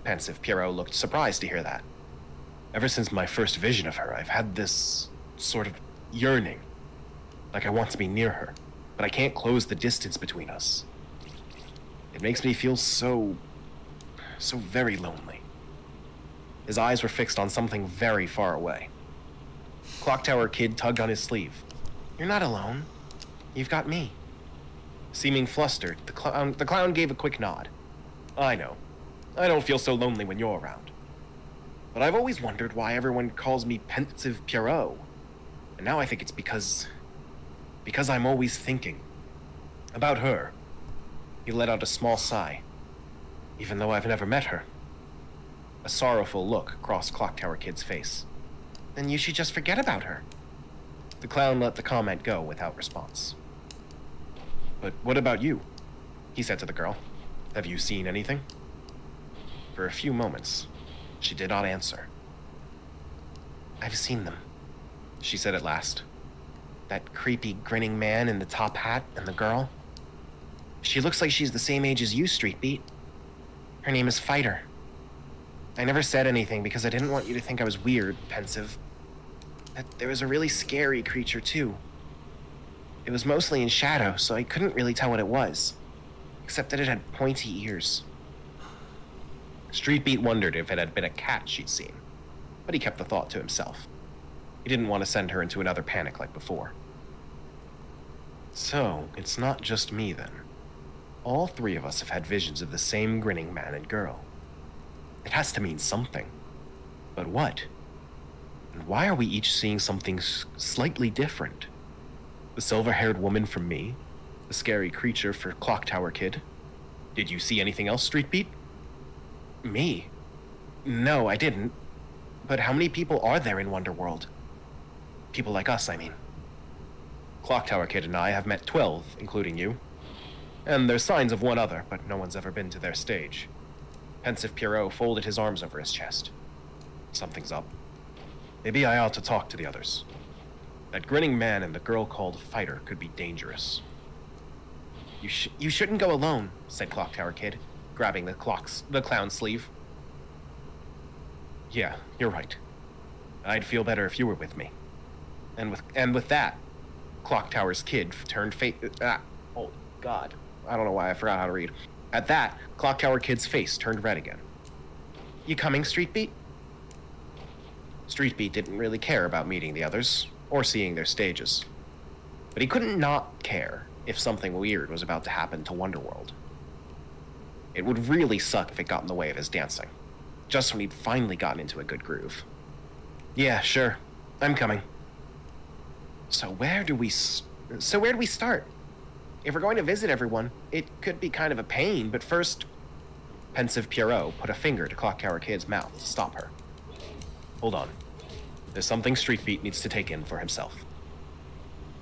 Pensive Pierrot looked surprised to hear that. Ever since my first vision of her, I've had this sort of yearning. Like I want to be near her, but I can't close the distance between us. It makes me feel so very lonely. His eyes were fixed on something very far away. Clocktower Kid tugged on his sleeve. You're not alone. You've got me. Seeming flustered, the clown gave a quick nod. I know. I don't feel so lonely when you're around. But I've always wondered why everyone calls me Pensive Pierrot. And now I think it's because I'm always thinking about her. He let out a small sigh, even though I've never met her. A sorrowful look crossed Clocktower Kid's face. Then you should just forget about her. The clown let the comment go without response. But what about you? He said to the girl. Have you seen anything? For a few moments, she did not answer. I've seen them, she said at last. That creepy, grinning man in the top hat and the girl. She looks like she's the same age as you, Streetbeat. Her name is Fighter. I never said anything because I didn't want you to think I was weird, Pensive. But there was a really scary creature, too. It was mostly in shadow, so I couldn't really tell what it was. Except that it had pointy ears. Streetbeat wondered if it had been a cat she'd seen, but he kept the thought to himself. He didn't want to send her into another panic like before. So, it's not just me then. All three of us have had visions of the same grinning man and girl. It has to mean something. But what? And why are we each seeing something slightly different? The silver-haired woman from me? The scary creature for Clocktower Kid? Did you see anything else, Streetbeat? Me? No, I didn't. But how many people are there in Wonderworld? People like us, I mean. Clocktower Kid and I have met 12, including you. And there's signs of one other, but no one's ever been to their stage. Pensive Pierrot folded his arms over his chest. Something's up. Maybe I ought to talk to the others. That grinning man and the girl called Fighter could be dangerous. You shouldn't go alone, said Clocktower Kid, grabbing the clown's sleeve. Yeah, you're right. I'd feel better if you were with me. And with that, Clocktower's Kid turned oh God. I don't know why I forgot how to read. At that, Clocktower Kid's face turned red again. You coming, Streetbeat? Streetbeat didn't really care about meeting the others, or seeing their stages. But he couldn't not care if something weird was about to happen to Wonderworld. It would really suck if it got in the way of his dancing, just when he'd finally gotten into a good groove. Yeah, sure. I'm coming. So where do we start? If we're going to visit everyone, it could be kind of a pain, but first... Pensive Pierrot put a finger to Clocktower Kid's mouth to stop her. Hold on. There's something Streetbeat needs to take in for himself.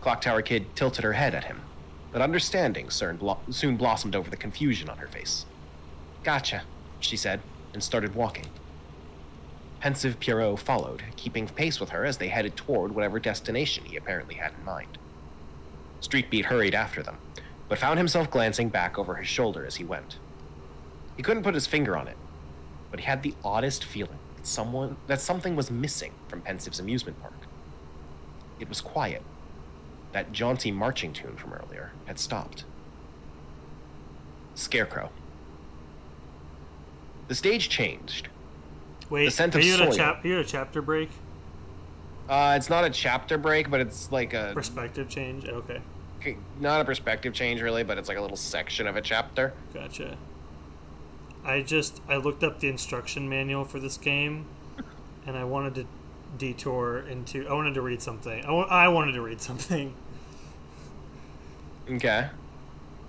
Clocktower Kid tilted her head at him. but understanding soon blossomed over the confusion on her face. Gotcha, she said, and started walking. Pensive Pierrot followed, keeping pace with her as they headed toward whatever destination he apparently had in mind. Streetbeat hurried after them, but found himself glancing back over his shoulder as he went. He couldn't put his finger on it, but he had the oddest feeling that something was missing from Pensive's amusement park. It was quiet. That jaunty marching tune from earlier had stopped. Scarecrow. The stage changed. Wait, the scent are of you soil. at a chapter break? It's not a chapter break, but it's like a... Perspective change? Okay. Not a perspective change, really, but it's like a little section of a chapter. Gotcha. I looked up the instruction manual for this game, and I wanted to detour into... I wanted to read something. I wanted to read something. Okay.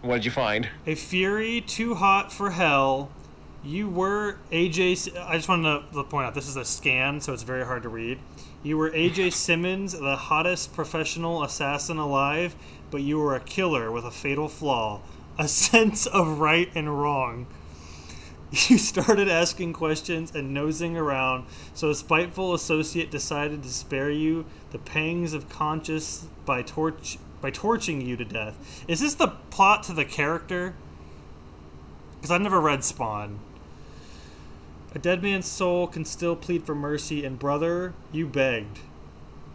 What did you find? A fury too hot for hell. You were AJ... I just wanted to point out, this is a scan, so it's very hard to read. You were AJ Simmons, the hottest professional assassin alive, but you were a killer with a fatal flaw. A sense of right and wrong. You started asking questions and nosing around, so a spiteful associate decided to spare you the pangs of conscience by torching you to death. Is this the plot to the character? Because I've never read Spawn. A dead man's soul can still plead for mercy, and brother, you begged.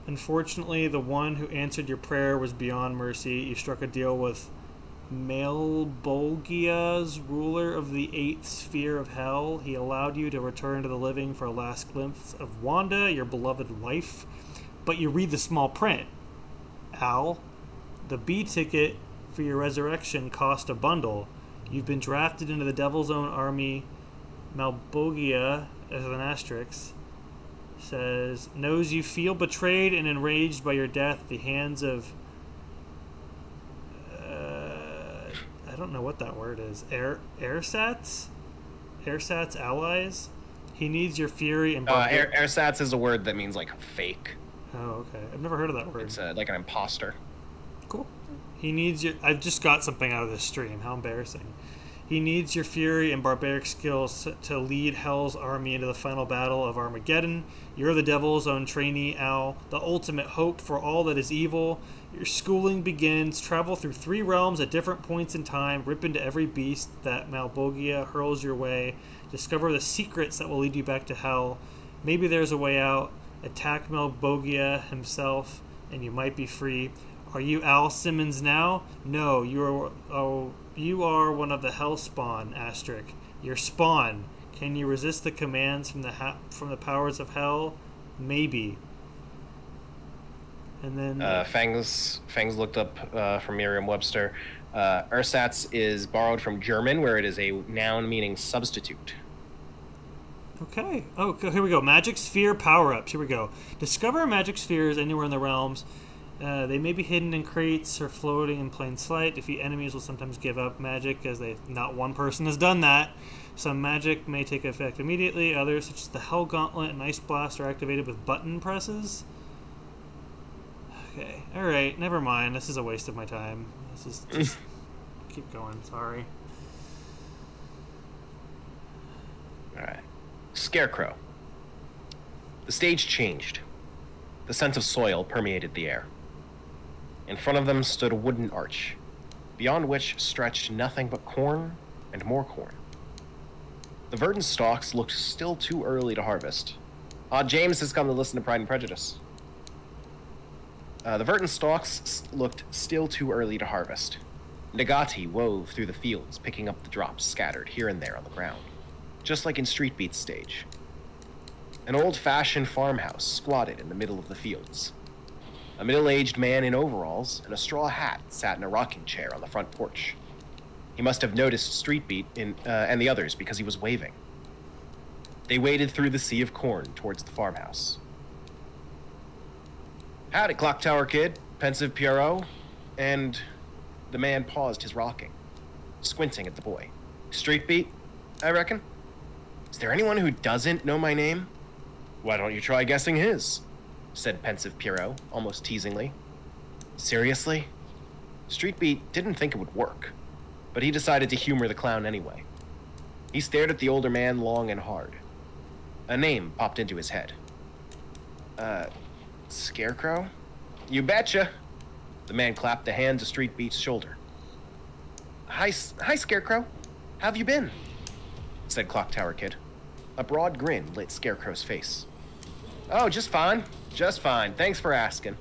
Unfortunately, the one who answered your prayer was beyond mercy. You struck a deal with Malbolgia's ruler of the 8th sphere of hell. He allowed you to return to the living for a last glimpse of Wanda, your beloved wife. But you read the small print. Al, the B ticket for your resurrection cost a bundle. You've been drafted into the Devil's Own army. Malbolgia, as an asterisk, says, knows you feel betrayed and enraged by your death at the hands of... I don't know what that word is. Airsats? Airsats allies? He needs your fury and... Airsats is a word that means, like, fake. Oh, okay. I've never heard of that word. It's like an imposter. Cool. He needs your... I've just got something out of this stream. How embarrassing. He needs your fury and barbaric skills to lead Hell's army into the final battle of Armageddon. You're the Devil's Own trainee, Al, the ultimate hope for all that is evil. Your schooling begins. Travel through 3 realms at different points in time. Rip into every beast that Malbolgia hurls your way. Discover the secrets that will lead you back to Hell. Maybe there's a way out. Attack Malbolgia himself, and you might be free. Are you Al Simmons now? No, you are one of the Hell Spawn, asterisk. You're Spawn. Can you resist the commands from the powers of Hell? Maybe. And then Fangs looked up from Merriam-Webster. Ersatz is borrowed from German, where it is a noun meaning substitute. Okay. Oh, here we go. Magic Sphere power-ups. Here we go. Discover magic spheres anywhere in the realms. They may be hidden in crates or floating in plain sight. Defeat enemies will sometimes give up magic, as not one person has done that. Some magic may take effect immediately. Others, such as the Hell Gauntlet and Ice Blast, are activated with button presses. Okay. Alright, never mind. This is a waste of my time. This is just... keep going. Sorry. Alright. Scarecrow. The stage changed. The scent of soil permeated the air. In front of them stood a wooden arch, beyond which stretched nothing but corn and more corn. The verdant stalks looked still too early to harvest. James has come to listen to Pride and Prejudice. The verdant stalks looked still too early to harvest. Nagati wove through the fields, picking up the drops scattered here and there on the ground, just like in Street Beat's stage. An old-fashioned farmhouse squatted in the middle of the fields. A middle-aged man in overalls and a straw hat sat in a rocking chair on the front porch. He must have noticed Street Beat and the others because he was waving. They waded through the sea of corn towards the farmhouse. Howdy, Clock Tower Kid, Pensive Pierrot, and the man paused his rocking, squinting at the boy. Street Beat, I reckon? Is there anyone who doesn't know my name? Why don't you try guessing his? Said Pensive Pierrot, almost teasingly. Seriously? Street Beat didn't think it would work, but he decided to humor the clown anyway. He stared at the older man long and hard. A name popped into his head. Scarecrow? You betcha! The man clapped a hand to Street Beat's shoulder. Hi, Scarecrow. How've you been? Said Clock Tower Kid. A broad grin lit Scarecrow's face. Oh, just fine. Just fine. Thanks for asking.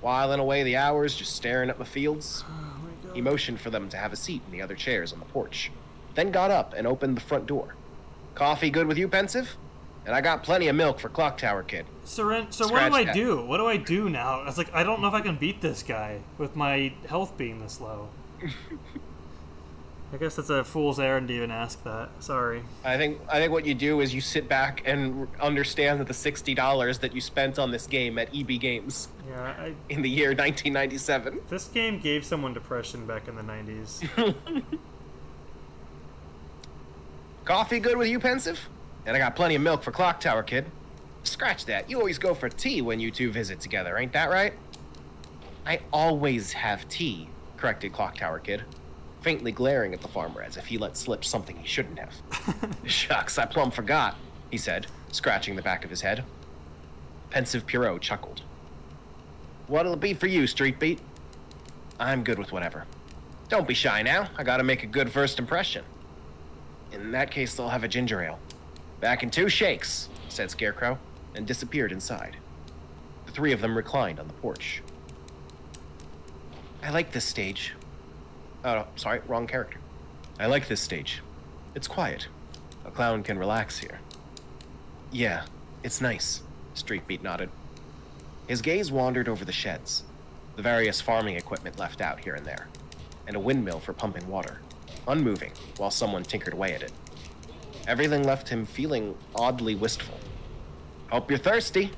Whiling away the hours, just staring at the fields. Oh my God. He motioned for them to have a seat in the other chairs on the porch, then got up and opened the front door. Coffee good with you, Pensive? And I got plenty of milk for Clock Tower Kid. So what Scratch do I that. do? What do I do now? It's like, I don't know if I can beat this guy with my health being this low. I guess it's a fool's errand to even ask that. Sorry. I think what you do is you sit back and understand that the $60 that you spent on this game at EB Games Yeah, in the year 1997. this game gave someone depression back in the 90s. Coffee good with you, Pensive? And I got plenty of milk for Clock Tower Kid. Scratch that. You always go for tea when you two visit together, ain't that right? I always have tea, corrected Clock Tower Kid, faintly glaring at the farmer as if he let slip something he shouldn't have. Shucks, I plumb forgot, he said, scratching the back of his head. Pensive Pierrot chuckled. What'll it be for you, Street Beat? I'm good with whatever. Don't be shy now. I gotta make a good first impression. In that case, I'll have a ginger ale. Back in 2 shakes, said Scarecrow, and disappeared inside. The 3 of them reclined on the porch. I like this stage. Oh, sorry, wrong character. I like this stage. It's quiet. A clown can relax here. Yeah, it's nice, Street Beat nodded. His gaze wandered over the sheds, the various farming equipment left out here and there, and a windmill for pumping water, unmoving while someone tinkered away at it. Everything left him feeling oddly wistful. Hope you're thirsty.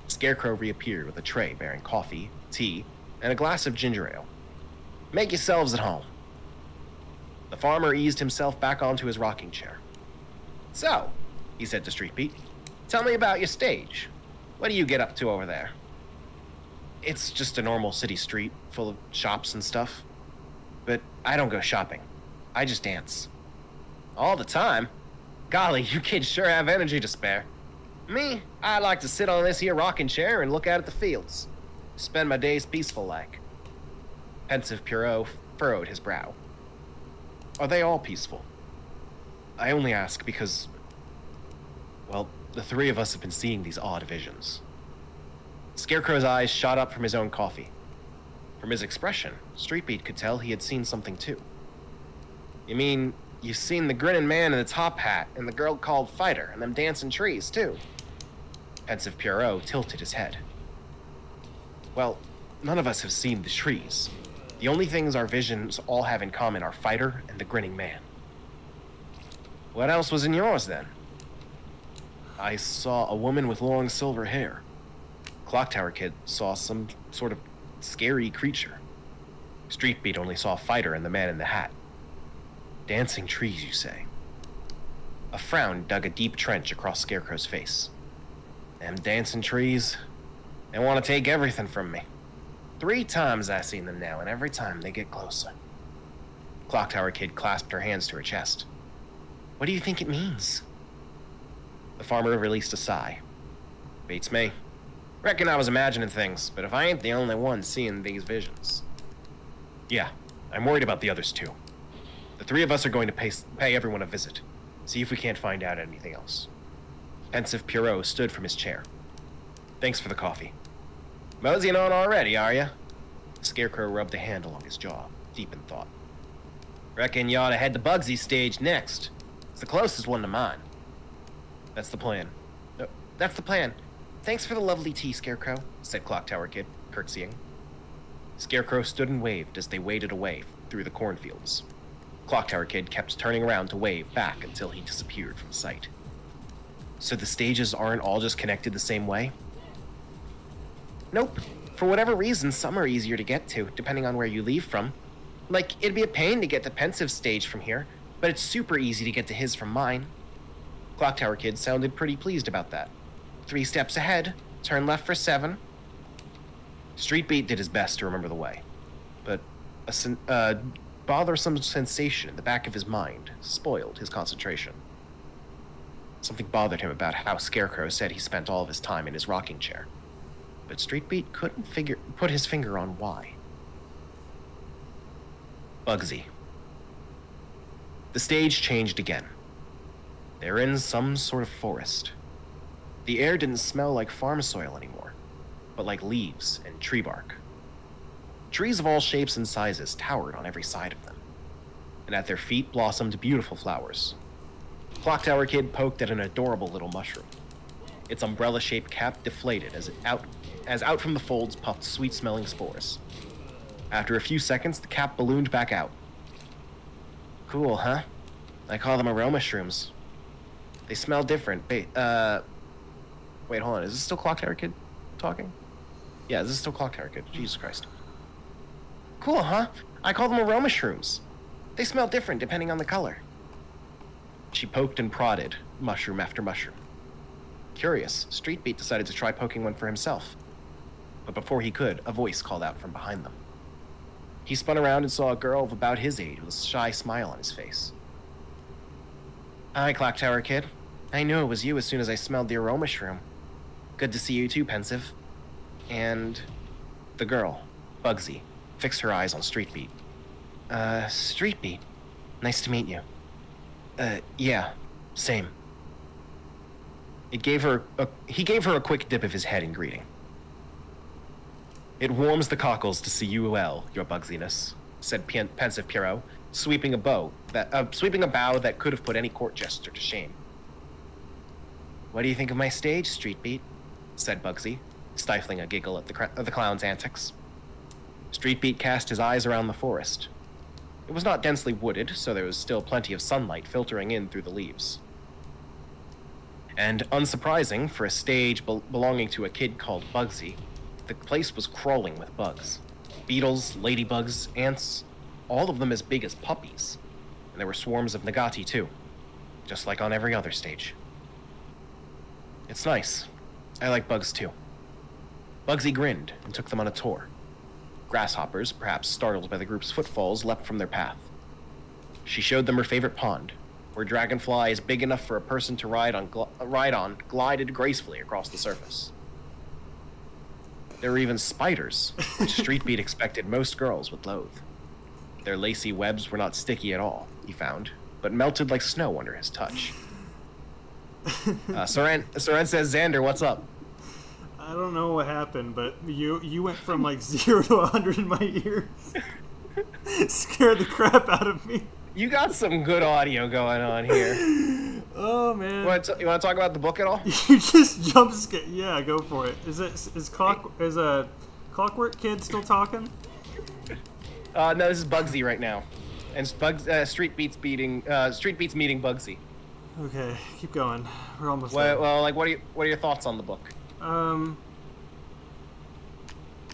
Scarecrow reappeared with a tray bearing coffee, tea, and a glass of ginger ale. Make yourselves at home. The farmer eased himself back onto his rocking chair. So, he said to Street Beat, tell me about your stage. What do you get up to over there? It's just a normal city street full of shops and stuff. But I don't go shopping. I just dance. All the time? Golly, you kids sure have energy to spare. Me, I like to sit on this here rocking chair and look out at the fields. Spend my days peaceful like. Pensive Pierrot furrowed his brow. Are they all peaceful? I only ask because, well, the 3 of us have been seeing these odd visions. Scarecrow's eyes shot up from his own coffee. From his expression, Street Beat could tell he had seen something too. You mean, you've seen the grinning man in the top hat and the girl called Fighter and them dancing trees too? Pensive Pierrot tilted his head. Well, none of us have seen the trees. The only things our visions all have in common are Fighter and the grinning man. What else was in yours then? I saw a woman with long silver hair. Clock Tower Kid saw some sort of scary creature. Street Beat only saw Fighter and the man in the hat. Dancing trees, you say? A frown dug a deep trench across Scarecrow's face. Them dancing trees, they want to take everything from me. 3 times I've seen them now, and every time they get closer. Clock Tower Kid clasped her hands to her chest. What do you think it means? The farmer released a sigh. Beats me. Reckon I was imagining things, but if I ain't the only one seeing these visions. Yeah, I'm worried about the others too. The 3 of us are going to pay everyone a visit. See if we can't find out anything else. Pensive Pierrot stood from his chair. Thanks for the coffee. Moseying on already, are ya? The Scarecrow rubbed a hand along his jaw, deep in thought. Reckon you ought to head to Bugsy's stage next. It's the closest one to mine. That's the plan. That's the plan. Thanks for the lovely tea, Scarecrow, said Clock Tower Kid, curtsying. Scarecrow stood and waved as they waded away through the cornfields. Clock Tower Kid kept turning around to wave back until he disappeared from sight. So the stages aren't all just connected the same way? Nope. For whatever reason, some are easier to get to, depending on where you leave from. Like, it'd be a pain to get to Pensive's stage from here, but it's super easy to get to his from mine. Clock Tower Kid sounded pretty pleased about that. 3 steps ahead, turn left for 7. Street Beat did his best to remember the way, but A bothersome sensation in the back of his mind spoiled his concentration. Something bothered him about how Scarecrow said he spent all of his time in his rocking chair, but Streetbeat couldn't put his finger on why. Bugsy. The stage changed again. They're in some sort of forest. The air didn't smell like farm soil anymore, but like leaves and tree bark. Trees of all shapes and sizes towered on every side of them, and at their feet blossomed beautiful flowers. Clock Tower Kid poked at an adorable little mushroom. Its umbrella-shaped cap deflated as out from the folds puffed sweet-smelling spores. After a few seconds, the cap ballooned back out. Cool, huh? I call them aroma shrooms. They smell different. Wait, hold on. Is this still Clock Tower Kid talking? Yeah, this is still Clock Tower Kid. Jesus Christ. Cool, huh? I call them aroma shrooms. They smell different depending on the color. She poked and prodded, mushroom after mushroom. Curious, Streetbeat decided to try poking one for himself. But before he could, a voice called out from behind them. He spun around and saw a girl of about his age with a shy smile on his face. Hi, Clock Tower Kid. I knew it was you as soon as I smelled the aroma shroom. Good to see you too, Pensive. And the girl, Bugsy, fixed her eyes on Streetbeat. Streetbeat? Nice to meet you. Yeah, same. He gave her a quick dip of his head in greeting. It warms the cockles to see you well, your Bugsiness, said Pensive Pierrot, sweeping a bow that could have put any court jester to shame. What do you think of my stage, Streetbeat? Said Bugsy, stifling a giggle at the clown's antics. Streetbeat cast his eyes around the forest. It was not densely wooded, so there was still plenty of sunlight filtering in through the leaves. And unsurprising for a stage belonging to a kid called Bugsy, the place was crawling with bugs. Beetles, ladybugs, ants, all of them as big as puppies. And there were swarms of Nagati too, just like on every other stage. It's nice. I like bugs too. Bugsy grinned and took them on a tour. Grasshoppers, perhaps startled by the group's footfalls, leapt from their path. She showed them her favorite pond, where dragonflies big enough for a person to ride on glided gracefully across the surface. There were even spiders, which Streetbeat expected most girls would loathe. Their lacy webs were not sticky at all, he found, but melted like snow under his touch. Soren says, Xander, what's up? I don't know what happened, but you went from like 0 to 100 in my ears. Scared the crap out of me. You got some good audio going on here. Oh man! You want to talk about the book at all? You just jump scare. Yeah, go for it. Is Clockwork Kid still talking? No, this is Bugsy right now, and Streetbeat's meeting Bugsy. Okay, keep going. We're almost there. Well, like, what are your thoughts on the book?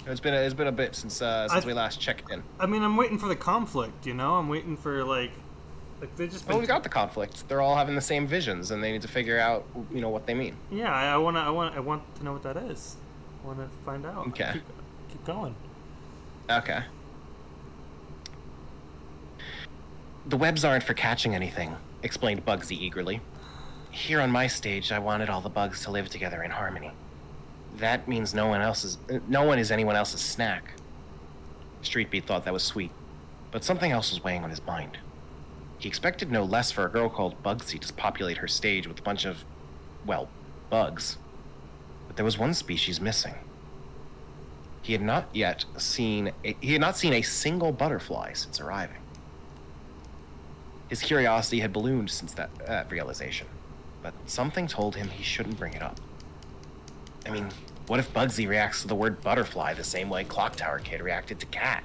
It's been a bit since we last checked in. I mean, I'm waiting for the conflict. You know, I'm waiting for like they just. We got the conflict. They're all having the same visions, and they need to figure out, what they mean. Yeah, I want to know what that is. I want to find out. Okay. Keep going. Okay. The webs aren't for catching anything, explained Bugsy eagerly. Here on my stage, I wanted all the bugs to live together in harmony. That means no one is anyone else's snack. Streetbeat thought that was sweet, but something else was weighing on his mind. He expected no less for a girl called Bugsy to populate her stage with a bunch of, bugs. But there was one species missing. He had not seen a single butterfly since arriving. His curiosity had ballooned since that realization, but something told him he shouldn't bring it up. I mean, what if Bugsy reacts to the word butterfly the same way Clock Tower Kid reacted to cat?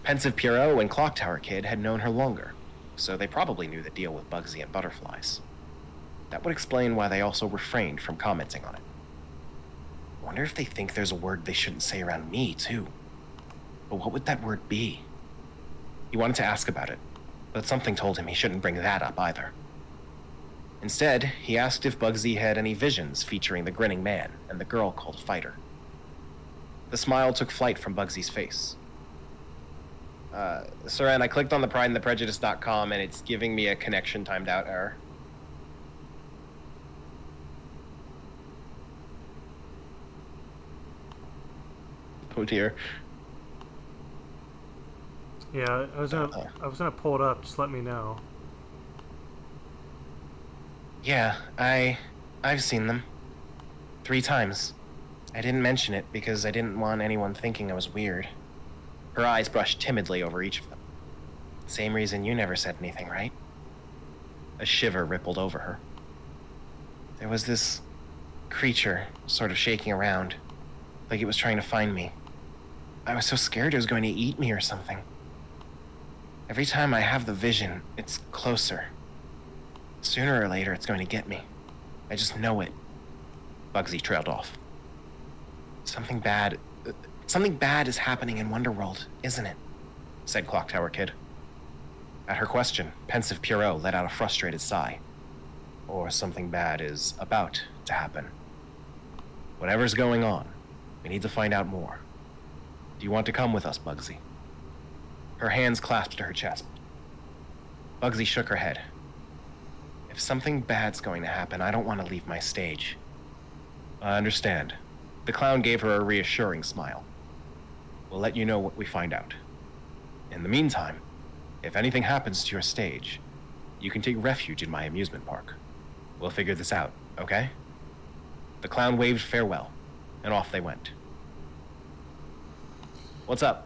Pensive Pierrot and Clock Tower Kid had known her longer, so they probably knew the deal with Bugsy and butterflies. That would explain why they also refrained from commenting on it. I wonder if they think there's a word they shouldn't say around me, too. But what would that word be? He wanted to ask about it, but something told him he shouldn't bring that up either. Instead, he asked if Bugsy had any visions featuring the grinning man and the girl called Fighter. The smile took flight from Bugsy's face. Seren, I clicked on the prideandtheprejudice.com and it's giving me a connection timed out error. Oh dear. Yeah, I was gonna pull it up. Just let me know. Yeah, I've seen them. 3 times. I didn't mention it because I didn't want anyone thinking I was weird. Her eyes brushed timidly over each of them. Same reason you never said anything, right? A shiver rippled over her. There was this creature sort of shaking around, like it was trying to find me. I was so scared it was going to eat me or something. Every time I have the vision, it's closer. Sooner or later, it's going to get me. I just know it. Bugsy trailed off. Something bad is happening in Wonderworld, isn't it? Said Clock Tower Kid. At her question, pensive Pierrot let out a frustrated sigh. Or something bad is about to happen. Whatever's going on, we need to find out more. Do you want to come with us, Bugsy? Her hands clasped to her chest. Bugsy shook her head. If something bad's going to happen, I don't want to leave my stage. I understand. The clown gave her a reassuring smile. We'll let you know what we find out. In the meantime, if anything happens to your stage, you can take refuge in my amusement park. We'll figure this out, okay? The clown waved farewell, and off they went. What's up?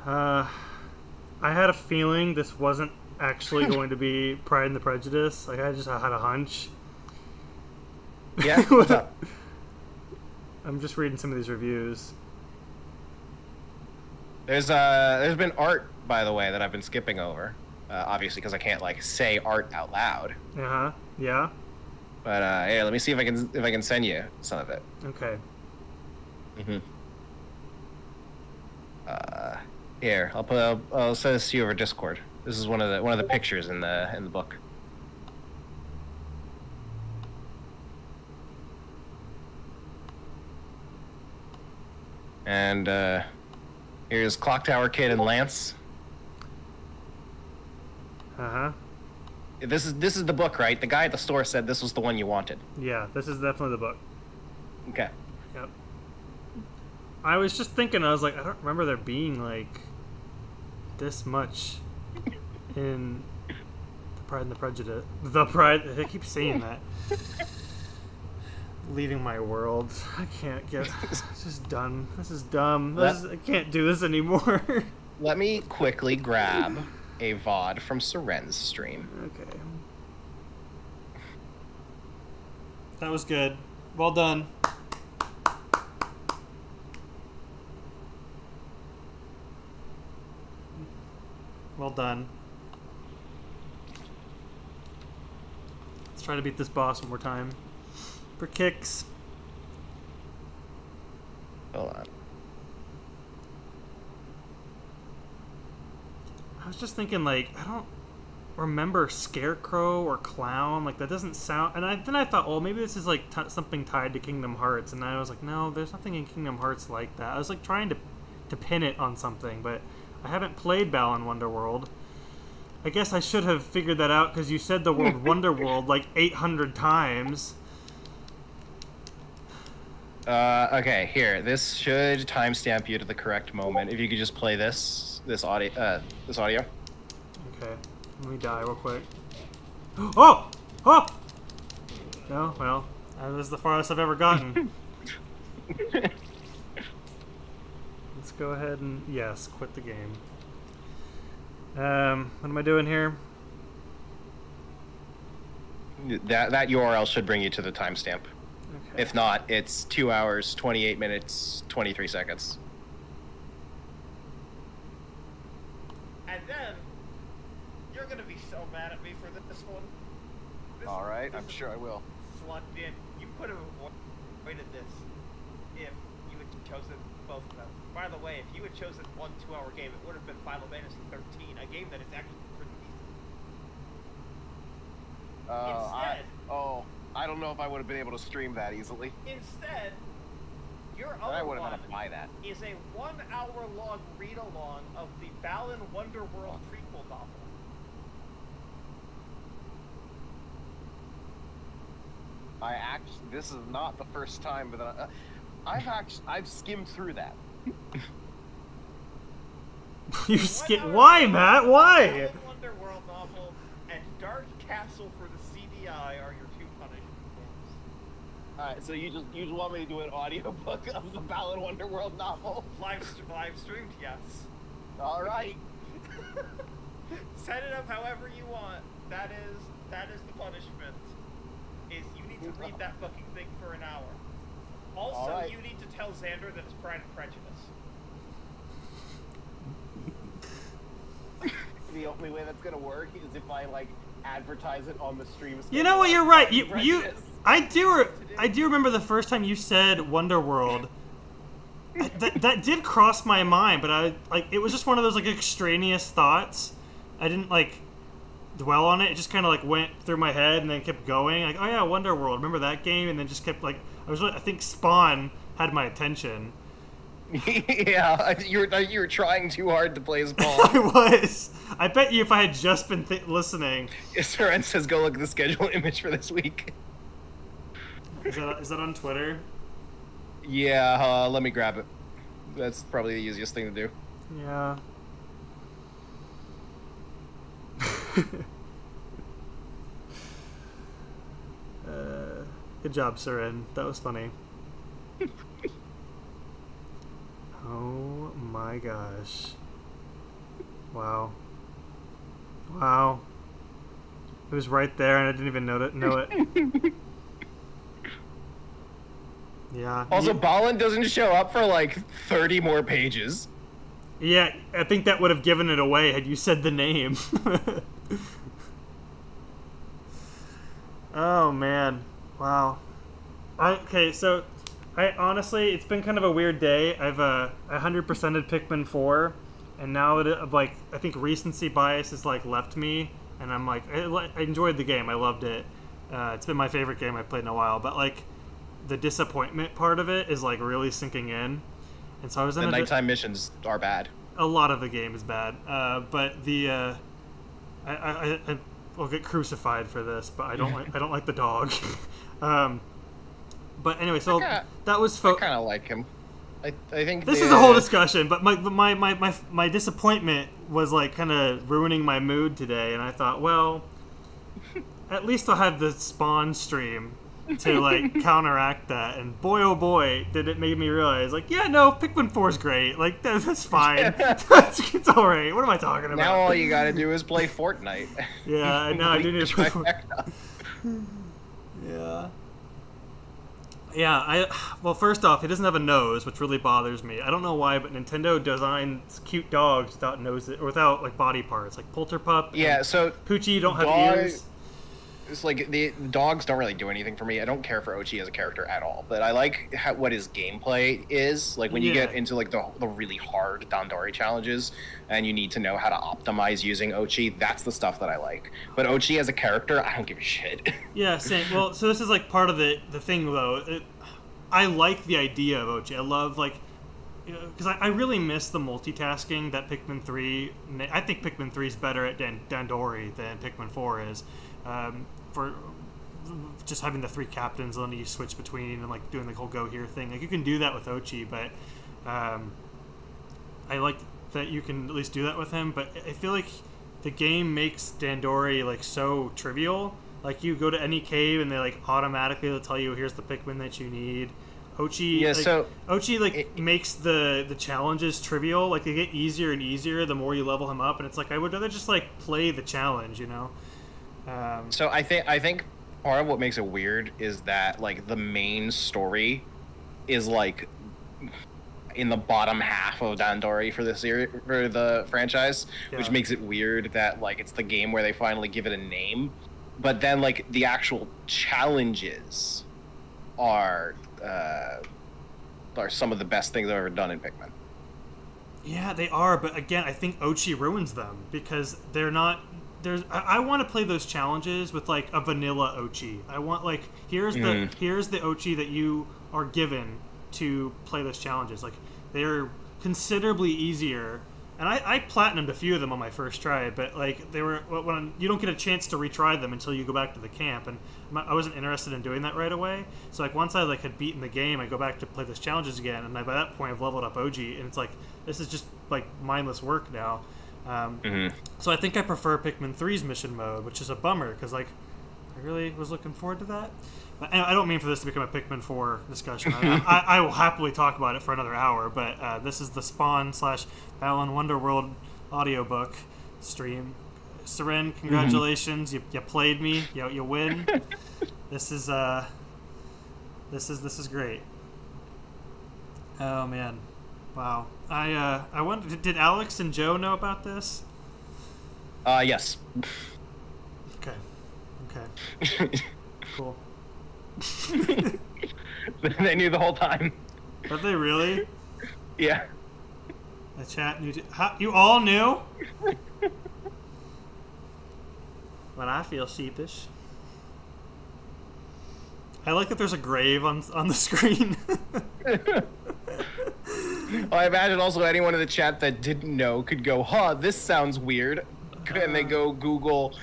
I had a feeling this wasn't actually going to be Pride and the Prejudice. Like, I just had a hunch. Yeah, what's up? I'm just reading some of these reviews. There's been art, by the way, that I've been skipping over. Obviously, because I can't like say art out loud. Yeah. But here, let me see if I can send you some of it. Okay. Here, I'll send this to you over Discord. This is one of the pictures in the book. And here's Clock Tower Kid and Lance. This is the book, right? The guy at the store said this was the one you wanted. Yeah, this is definitely the book. Okay. Yep. I was just thinking, I was like, I don't remember there being like this much in the Pride and the Prejudice. The Pride. I keep saying that. Leaving my world. I can't get. This is done. This is dumb. I can't do this anymore. Let me quickly grab a VOD from Seren's stream. Okay. That was good. Well done. Well done. Let's try to beat this boss one more time. For kicks. Hold on. I was just thinking, like, I don't remember Scarecrow or Clown. Like, that doesn't sound... And then I thought, well, maybe this is, like, something tied to Kingdom Hearts. And I was like, no, there's nothing in Kingdom Hearts like that. I was, like, trying to pin it on something, but I haven't played Balan Wonderworld. I guess I should have figured that out, because you said the word Wonderworld, like, 800 times. Okay, here. This should timestamp you to the correct moment. If you could just play this audio. Okay, let me die real quick. Oh! Oh! No, well, that was the farthest I've ever gotten. Let's go ahead and, yes, quit the game. What am I doing here? That URL should bring you to the timestamp. Okay. If not, it's 2 hours, 28 minutes, 23 seconds. And then, you're gonna be so mad at me for this one. All right, I'm sure I will. Slugged in. You could have avoided this if you had chosen both of them. By the way, if you had chosen one 2-hour game, it would have been Final Fantasy 13, a game that is actually pretty decent. I don't know if I would have been able to stream that easily. Instead, Your I other wouldn't one want to buy that. is a 1 hour long read along of the Balan Wonderworld prequel novel. This is not the first time, but I've skimmed through that. You skip. Why, Matt? Why? Balan Wonderworld novel and Dark Castle for the CDI are your two punishment games. Alright, so you just want me to do an audiobook of the Balan Wonderworld novel? Live streamed, yes. Alright. Set it up however you want. That is the punishment. Is you need to read that fucking thing for an hour. Also, Alright. you need to tell Xander that it's Pride and Prejudice. The only way that's gonna work is if I like advertise it on the stream. You know what? You're right. I do remember the first time you said Wonderworld. that did cross my mind, but it was just one of those like extraneous thoughts. I didn't like dwell on it. It just kind of like went through my head and then kept going. Like, oh yeah, Wonderworld. Remember that game? And then just kept like I think Spawn had my attention. Yeah, you were trying too hard to play Spawn. I was. I bet you if I had just been listening. Saren says, "Go look at the schedule image for this week." Is that on Twitter? Yeah, let me grab it. That's probably the easiest thing to do. Yeah. Good job, Saren. That was funny. Oh my gosh. Wow. Wow. It was right there and I didn't even know it. Yeah. Also, Balan doesn't show up for like 30 more pages. Yeah, I think that would have given it away had you said the name. Oh man. Wow. Okay, so I honestly, it's been kind of a weird day. I've 100%ed Pikmin 4, and now I think recency bias has like left me, and I'm like, I enjoyed the game. I loved it. It's been my favorite game I've played in a while, but like the disappointment part of it is like really sinking in, and so I was in the nighttime missions are bad. A lot of the game is bad, but the I'll get crucified for this, but I don't like the dog. But anyway, so that was. I kind of like him. I think this is a whole discussion, but my disappointment was like kind of ruining my mood today, and I thought, well, at least I'll have the Spawn stream to like counteract that. And boy, oh boy, did it make me realize, like, yeah, no, Pikmin 4 is great. Like that's fine. It's all right. What am I talking about? Now all you got to do is play Fortnite. Yeah, I know. I do need to play Fortnite. Yeah. Yeah, well, first off, he doesn't have a nose, which really bothers me. I don't know why, but Nintendo designs cute dogs without noses or without like body parts, like Polterpup. Yeah, so Poochie don't have ears. It's like the dogs don't really do anything for me. I don't care for Ochi as a character at all, but I like what his gameplay is. Like when you get into like the really hard Dandori challenges, and you need to know how to optimize using Ochi. That's the stuff that I like. But Ochi as a character, I don't give a shit. Yeah, same. Well, so this is like part of the thing though. I like the idea of Ochi. I love like. Because I really miss the multitasking that Pikmin 3... I think Pikmin 3 is better at Dandori than Pikmin 4 is. For just having the 3 captains letting you switch between and like doing the whole go here thing. Like you can do that with Ochi, but I like that you can at least do that with him. But I feel like the game makes Dandori like so trivial. Like you go to any cave and they like automatically will tell you here's the Pikmin that you need. Ochi, yeah, like, so Ochi like makes the challenges trivial. Like they get easier and easier the more you level him up, and it's like I would rather just like play the challenge, you know. So I think part of what makes it weird is that like the main story is like in the bottom half of Dandori for the series for the franchise, which makes it weird that like it's the game where they finally give it a name, but then like the actual challenges are some of the best things I've ever done in Pikmin. Yeah, they are, but again, I think Ochi ruins them because they're not. I want to play those challenges with like a vanilla Ochi. I want like here's the Ochi that you are given to play those challenges. Like, they're considerably easier. And I platinumed a few of them on my first try, but like they were when you don't get a chance to retry them until you go back to the camp, and I wasn't interested in doing that right away. So like once I like had beaten the game, I go back to play those challenges again, and by that point I've leveled up OG, and it's like this is just like mindless work now. So I think I prefer Pikmin 3's mission mode, which is a bummer because like I really was looking forward to that. And I don't mean for this to become a Pikmin 4 discussion. I will happily talk about it for another hour, but this is the Spawn / Battle in Wonderworld audiobook stream. Seren, congratulations. You played me. You win. This is great. Oh man. Wow. I wonder, did Alex and Joe know about this? Yes. Okay. Cool. They knew the whole time. But they really? Yeah. The chat knew. You all knew? But I feel sheepish. I like that there's a grave on the screen. Well, I imagine also anyone in the chat that didn't know could go, this sounds weird. And they go Google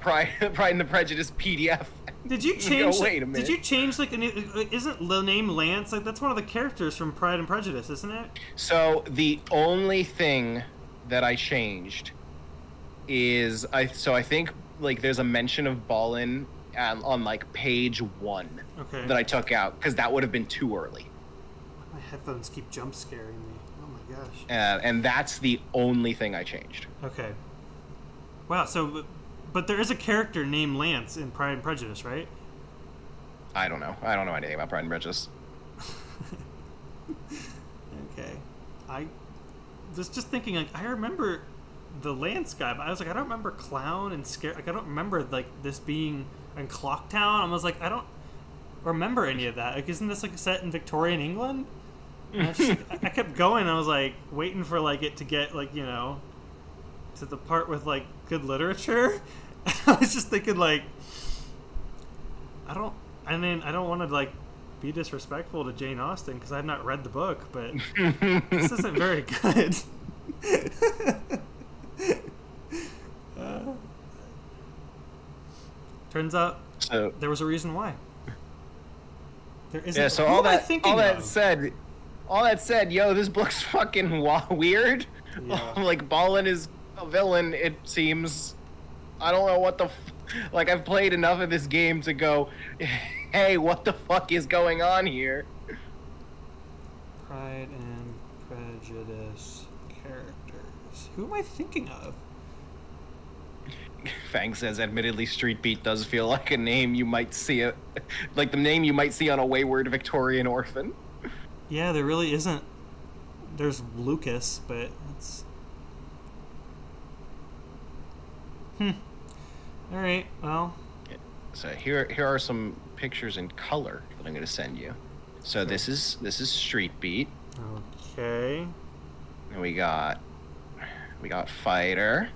Pride and the Prejudice PDF. Did you change? Go, wait a minute. Did you change like isn't the name Lance like that's one of the characters from Pride and Prejudice, isn't it? So the only thing that I changed is I think like there's a mention of Ballin on like page 1 that I took out because that would have been too early. My headphones keep jump scaring me. Oh my gosh. And that's the only thing I changed. Okay. Wow. So, but there is a character named Lance in Pride and Prejudice, right? I don't know. I don't know anything about Pride and Prejudice. Okay. I was just thinking, like, I remember the Lance guy, but I was like, I don't remember Clown and Scare. Like, I don't remember, like, this being in Clocktown. I was like, I don't remember any of that. Like, isn't this, like, set in Victorian England? And I kept going. I was, like, waiting for, like, it to get, like, you know, to the part with, like, good literature. I was just thinking, like, I don't want to, like, be disrespectful to Jane Austen because I've not read the book, but this isn't very good. Turns out there was a reason why. There isn't. Yeah. So all that said, yo, this book's fucking weird. Yeah. Like Ballin is a villain. It seems. I don't know what the. Like I've played enough of this game to go. Hey, what the fuck is going on here? Pride and Prejudice characters. Who am I thinking of? Fang says, admittedly, Street Beat does feel like a name you might see like the name you might see on a wayward Victorian orphan. Yeah, there really isn't. There's Lucas, but it's. All right. Well. So here are some pictures in color that I'm going to send you. So this is Street Beat. Okay. And we got Fighter.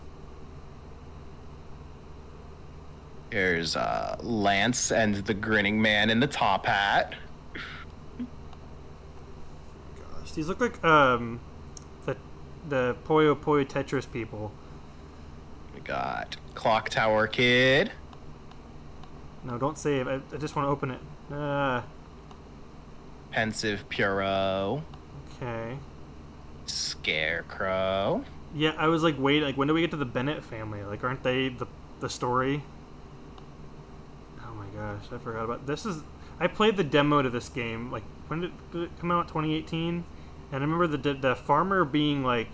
There's Lance and the grinning man in the top hat. Gosh, these look like the Puyo Puyo Tetris people. We got Clock Tower Kid. No, don't save. I just want to open it. Pensive Puro. Okay. Scarecrow. Yeah, I was like, wait, like when do we get to the Bennett family? Like, aren't they the story? Oh my gosh, I forgot about this. I played the demo to this game. Like, when did it come out? 2018. And I remember the farmer being like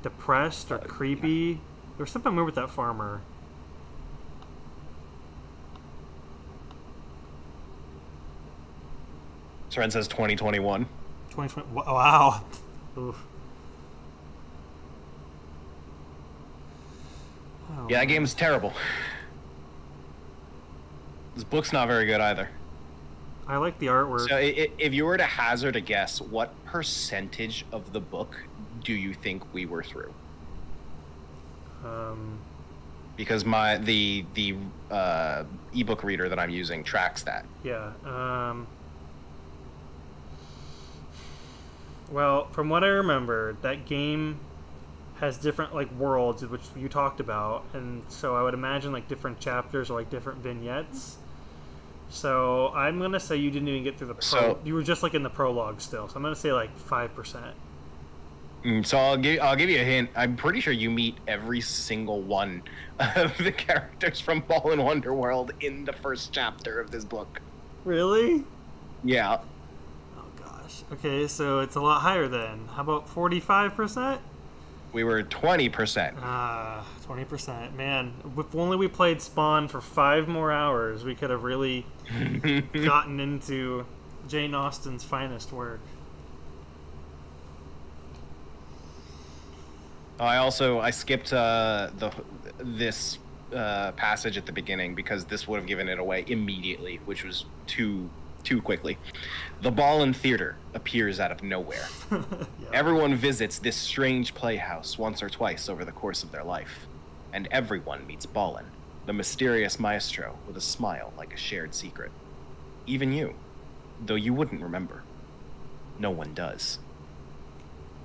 depressed or creepy. There was something weird with that farmer. Seren says 2021. 2020. Wow. Oof. Oh, Yeah, that game's terrible. This book's not very good either. I like the artwork. So if you were to hazard a guess, what percentage of the book do you think we were through? Because the ebook reader that I'm using tracks that. Yeah. Well, from what I remember, that game has different like worlds, which you talked about, and so I would imagine like different chapters or like different vignettes. So I'm gonna say you didn't even get through the you were just like in the prologue still. So I'm gonna say like 5%. So I'll give you a hint. I'm pretty sure you meet every single one of the characters from Ball and Wonderworld in the first chapter of this book. Really? Yeah. Oh gosh. Okay, so it's a lot higher then. How about 45%? We were 20%. 20%. Man, if only we played Spawn for 5 more hours, we could have really gotten into Jane Austen's finest work. I skipped this passage at the beginning because this would have given it away immediately, which was too quickly. The Ballin Theater appears out of nowhere. Yeah. Everyone visits this strange playhouse once or twice over the course of their life, and everyone meets Ballin, the mysterious maestro with a smile like a shared secret. Even you, though you wouldn't remember. No one does.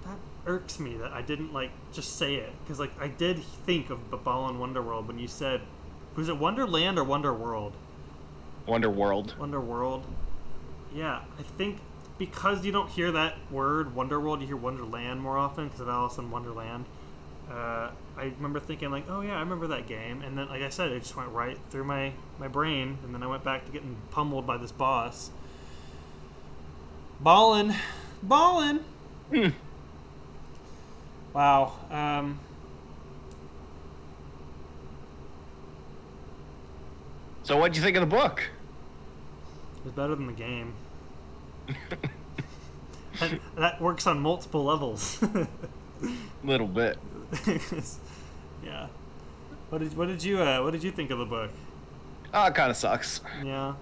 That irks me that I didn't like just say it, because like I did think of Ballin Wonderworld when you said, was it Wonderland or Wonderworld? Wonderworld. Wonderworld. Yeah, I think because you don't hear that word Wonderworld, you hear Wonderland more often because of Alice in Wonderland. I remember thinking like, oh yeah, I remember that game, and then like I said, it just went right through my brain, and then I went back to getting pummeled by this boss. Ballin'. Wow. So what'd you think of the book? It was better than the game. And that works on multiple levels. Little bit. Yeah. What did you think of the book? Oh, it kind of sucks. Yeah.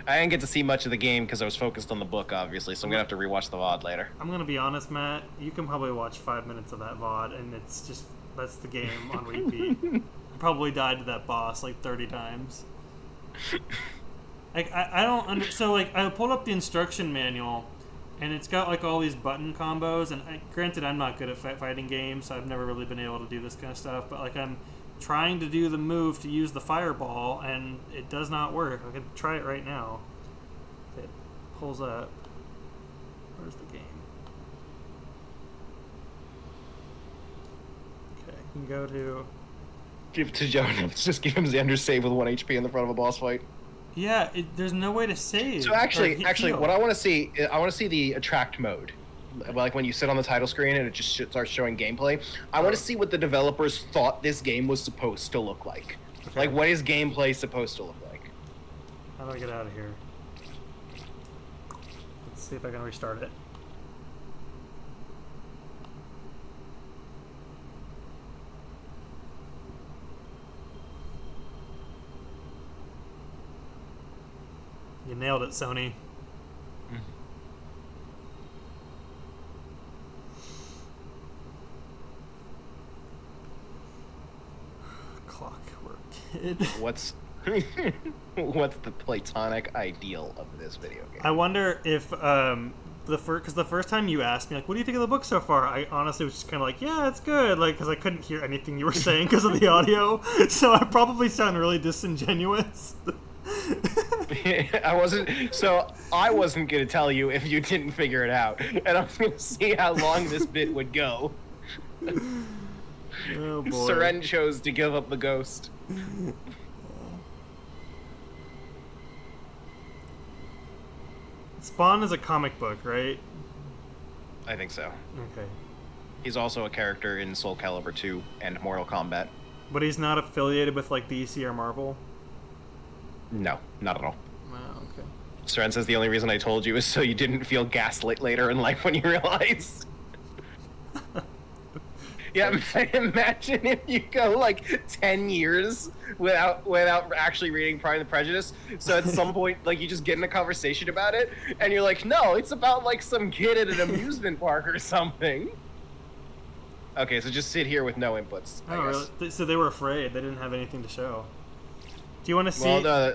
I didn't get to see much of the game because I was focused on the book, obviously, so I'm going to have to rewatch the VOD later. I'm going to be honest, Matt. You can probably watch 5 minutes of that VOD, and it's just, that's the game on repeat. I probably died to that boss like 30 times. Like, I don't so like, I pulled up the instruction manual, and it's got like all these button combos, and granted, I'm not good at fighting games, so I've never really been able to do this kind of stuff, but like, I'm trying to do the move to use the fireball, and it does not work. I can try it right now. It pulls up. Where's the game? Okay, you can go to... Give it to Jonas. Just give him Xander's save with 1 HP in the front of a boss fight. Yeah, there's no way to save. So actually, what I want to see the attract mode. Like when you sit on the title screen and it just starts showing gameplay. I want to see what the developers thought this game was supposed to look like. Okay. Like, what is gameplay supposed to look like? How do I get out of here? Let's see if I can restart it. You nailed it, Sony. Clockwork Kid. What's the platonic ideal of this video game? I wonder if because the first time you asked me like, what do you think of the book so far? I honestly was just kind of like, yeah, it's good, like because I couldn't hear anything you were saying because of the audio, so I probably sound really disingenuous. I wasn't gonna tell you if you didn't figure it out, and I was gonna see how long this bit would go. Oh boy. Seren chose to give up the ghost. Spawn is a comic book, right? I think so. Okay. He's also a character in Soul Calibur 2 and Mortal Kombat. But he's not affiliated with like DC or Marvel? No, not at all. Wow, okay. Seren says the only reason I told you is so you didn't feel gaslit later in life when you realized. Yeah, imagine if you go like 10 years without actually reading Pride and Prejudice. So at some point, like you just get in a conversation about it, and you're like, no, it's about like some kid at an amusement park or something. Okay, so just sit here with no inputs. Oh, really? So they were afraid. They didn't have anything to show. Do you want to see? Well,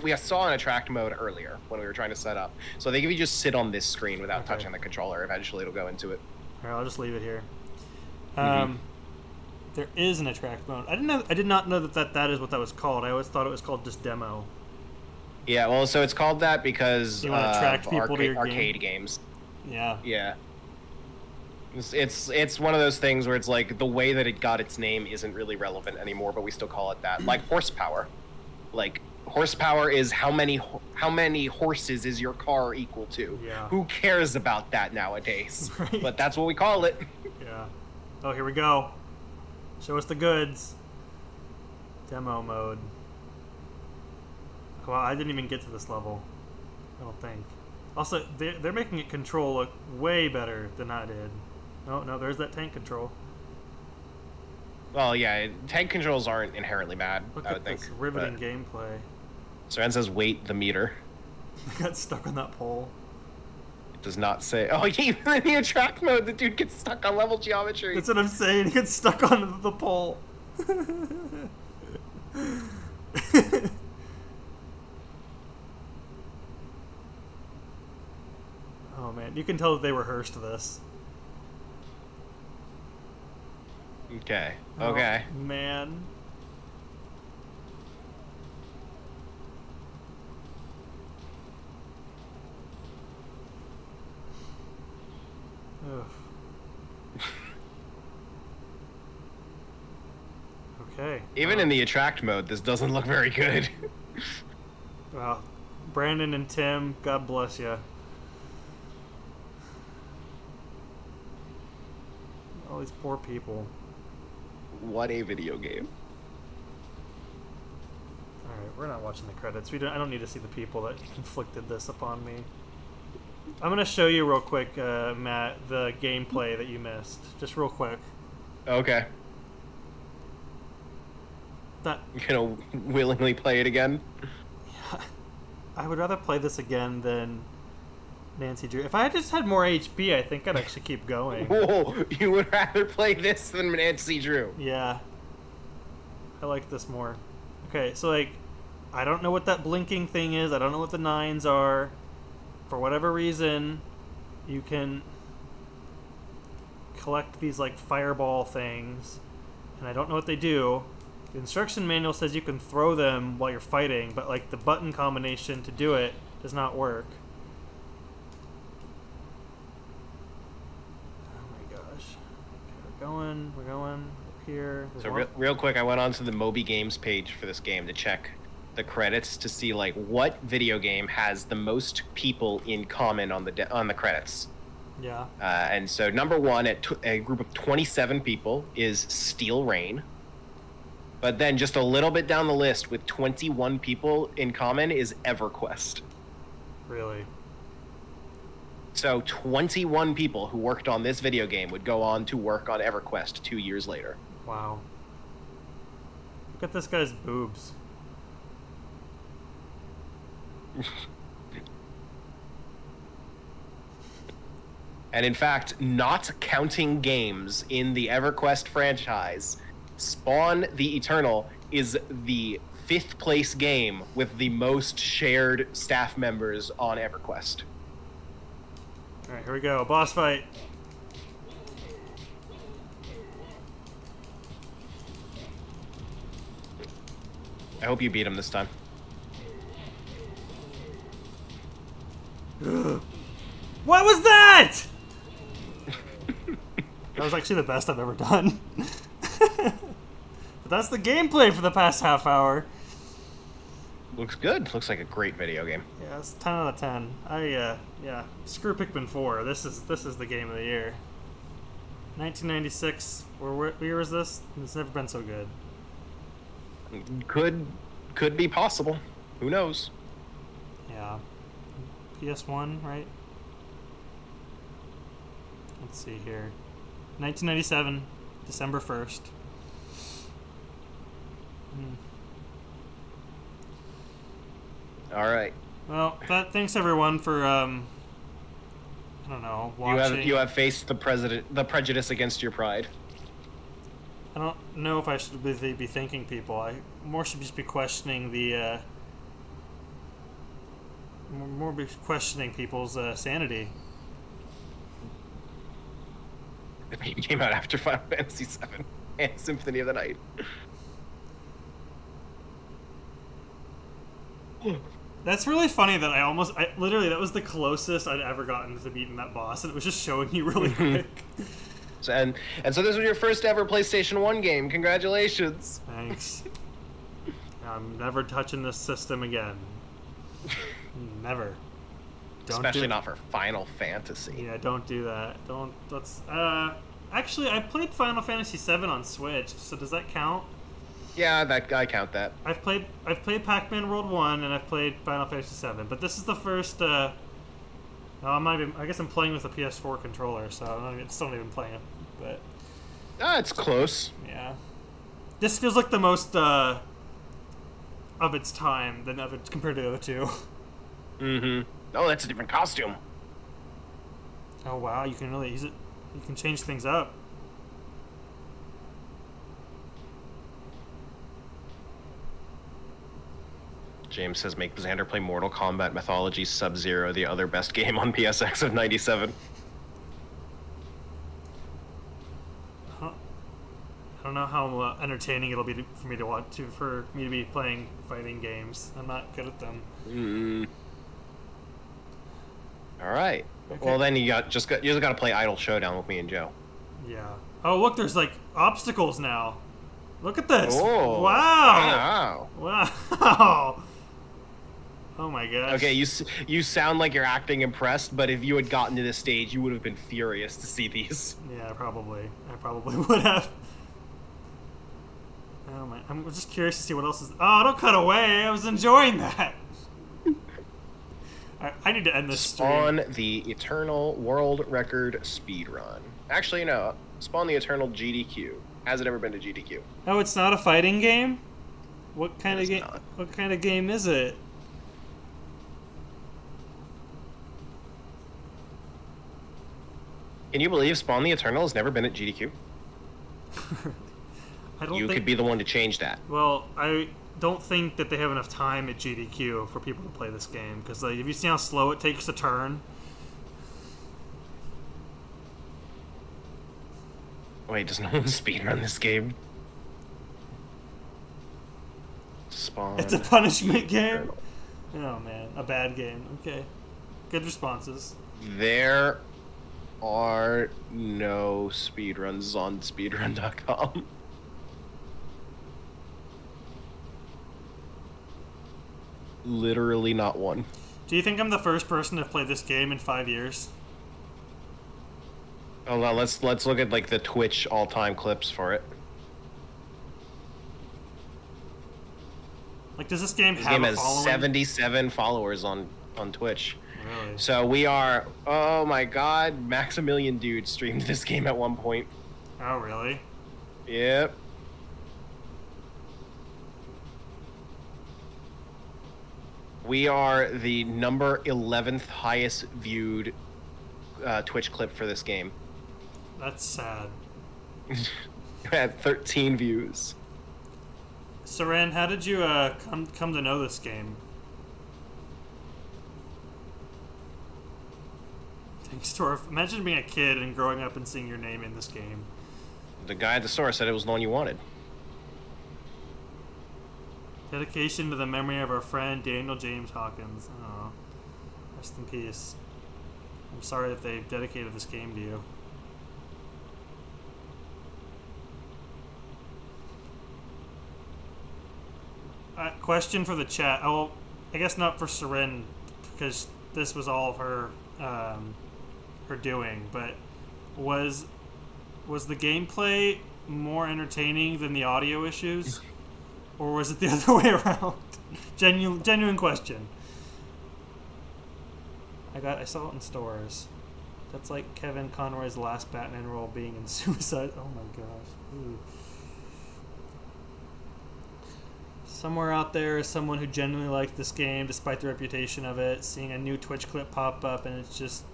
we saw an attract mode earlier when we were trying to set up. So I think if you just sit on this screen without touching the controller, eventually it'll go into it. All right, I'll just leave it here. Mm-hmm. There is an attract mode. I did not know that is what that was called. I always thought it was called just demo. Yeah, well, so it's called that because you want to attract people to your arcade games. Yeah. Yeah. It's one of those things where it's like the way that it got its name isn't really relevant anymore, but we still call it that. Like horsepower. Like horsepower is how many horses is your car equal to? Yeah. Who cares about that nowadays? Right. But that's what we call it. Yeah. Oh, here we go. Show us the goods. Demo mode. Well, I didn't even get to this level. I don't think. Also, they're making it control look way better than I did. No, there's that tank control. Well, yeah, tank controls aren't inherently bad, Look I at would think. this riveting gameplay. Soren says wait the meter. I got stuck on that pole. It does not say. Oh, even in the attract mode, the dude gets stuck on level geometry. That's what I'm saying. He gets stuck on the pole. Oh man, you can tell that they rehearsed this. Okay. Okay. Oh, man. Ugh. Okay. Even in the attract mode, this doesn't look very good. Well, Brandon and Tim, God bless you. All these poor people. What a video game. Alright, we're not watching the credits. I don't need to see the people that inflicted this upon me. I'm going to show you real quick, Matt, the gameplay that you missed. Just real quick. Okay. That, You gonna willingly play it again? I would rather play this again than Nancy Drew. If I just had more HP, I think I'd actually keep going. Whoa, you would rather play this than Nancy Drew? Yeah. I like this more. Okay, so like, I don't know what that blinking thing is. I don't know what the 9s are. For whatever reason, you can collect these like fireball things, and I don't know what they do. The instruction manual says you can throw them while you're fighting, but like the button combination to do it does not work. Oh my gosh. Okay, we're going here. So real quick, I went onto the Moby Games page for this game to check the credits to see like what video game has the most people in common on the credits. Yeah. And so number one at a group of 27 people is Steel Rain. But then just a little bit down the list with 21 people in common is EverQuest. Really? So 21 people who worked on this video game would go on to work on EverQuest 2 years later. Wow. Look at this guy's boobs. And in fact, not counting games in the EverQuest franchise, Spawn the Eternal is the 5th place game with the most shared staff members on EverQuest. Alright, here we go. Boss fight. I hope you beat him this time. What was that? That was actually the best I've ever done. But that's the gameplay for the past half hour. Looks good. Looks like a great video game. Yeah, it's 10 out of 10. Yeah, screw Pikmin 4. This is the game of the year. 1996. What year is this? It's never been so good. Could be possible. Who knows? Yeah. PS1, right? Let's see here. 1997, December 1st. All right. Well, thanks everyone for I don't know, watching. You have faced the prejudice against your pride. I don't know if I should be thanking people. I more should just be questioning the more be questioning people's sanity. The game came out after Final Fantasy VII and Symphony of the Night. That's really funny that I literally, that was the closest I'd ever gotten to beating that boss, and it was just showing you really quick. So, and so this was your first ever PlayStation 1 game. Congratulations. Thanks. I'm never touching this system again. Never. Especially not for Final Fantasy. Yeah, don't do that. Let's, actually, I played Final Fantasy VII on Switch, so does that count? Yeah, I count that. I've played Pac-Man World 1 and I've played Final Fantasy VII, but this is the first. No, I'm not even. I guess I'm playing with a PS4 controller, so I'm still not even playing it. But It's close. yeah, this feels like the most of its time than of it compared to the other two. Mm-hmm. Oh, that's a different costume. Oh wow, you can really use it. You can change things up. James says, make Xander play Mortal Kombat Mythology Sub-Zero, the other best game on PSX of '97. Huh. I don't know how entertaining it'll be for me to watch for me to be playing fighting games. I'm not good at them. All right. Okay. Well, then you just got to play Idle Showdown with me and Joe. Yeah. Oh, look, there's like obstacles now. Look at this. Oh, Wow. Wow. Oh my gosh. Okay, you sound like you're acting impressed, but if you had gotten to this stage, you would have been furious to see these. Yeah, probably. I probably would have. Oh my! I'm just curious to see what else is. Oh, don't cut away! I was enjoying that. I need to end this stream. Spawn the Eternal World Record Speedrun. Actually, no. Spawn the Eternal GDQ. Has it ever been to GDQ? Oh, it's not a fighting game? What kind of game? Not. What kind of game is it? Can you believe Spawn the Eternal has never been at GDQ? I don't You think, could be the one to change that. Well, I don't think that they have enough time at GDQ for people to play this game. Because like, have you seen how slow it takes to turn? Wait, does no one speedrun this game? Spawn. It's a punishment game? Eternal. Oh man, a bad game. Okay. Good responses. There are no speedruns on speedrun.com. Literally not one. Do you think I'm the first person to play this game in 5 years? Oh, well, let's look at like the Twitch all-time clips for it. Like, does this game This have game a has following? 77 followers on Twitch. Really? So we are, oh my god, Maximilian Dude streamed this game at one point. Oh, really? Yep. We are the number 11th highest viewed Twitch clip for this game. That's sad. At 13 views. Saran, how did you come to know this game? Thanks to our... Imagine being a kid and growing up and seeing your name in this game. The guy at the store said it was the one you wanted. Dedication to the memory of our friend Daniel James Hawkins. Oh, rest in peace. I'm sorry that they dedicated this game to you. Question for the chat. Oh, I guess not for Sarin, because this was all of her, her doing. But was the gameplay more entertaining than the audio issues, or was it the other way around? Genuine question. I saw it in stores. That's like Kevin Conroy's last Batman role being in Suicide. Oh my gosh. Ooh. Somewhere out there is someone who genuinely liked this game despite the reputation of it, seeing a new Twitch clip pop up, and it's just...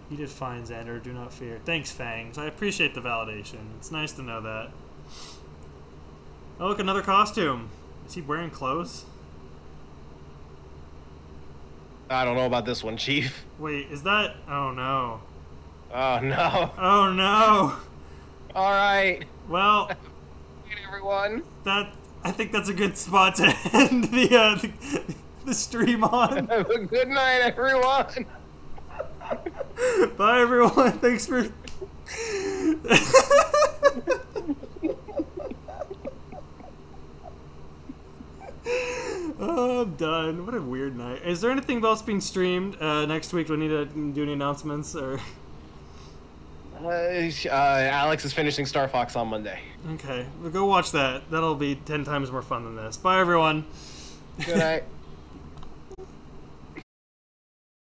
You did fine, Xander. Do not fear. Thanks, Fangs. I appreciate the validation. It's nice to know that. Oh, look, another costume. Is he wearing clothes? I don't know about this one, Chief. Wait, is that... Oh, no. Oh, no. Oh, no. All right. Well... Good, everyone. I think that's a good spot to end the stream on. Have a good night, everyone. Bye, everyone. Thanks for... Oh, I'm done. What a weird night. Is there anything else being streamed next week? Do we need to do any announcements? Or Alex is finishing Star Fox on Monday. Okay, well, go watch that. That'll be 10 times more fun than this. Bye, everyone. Good night.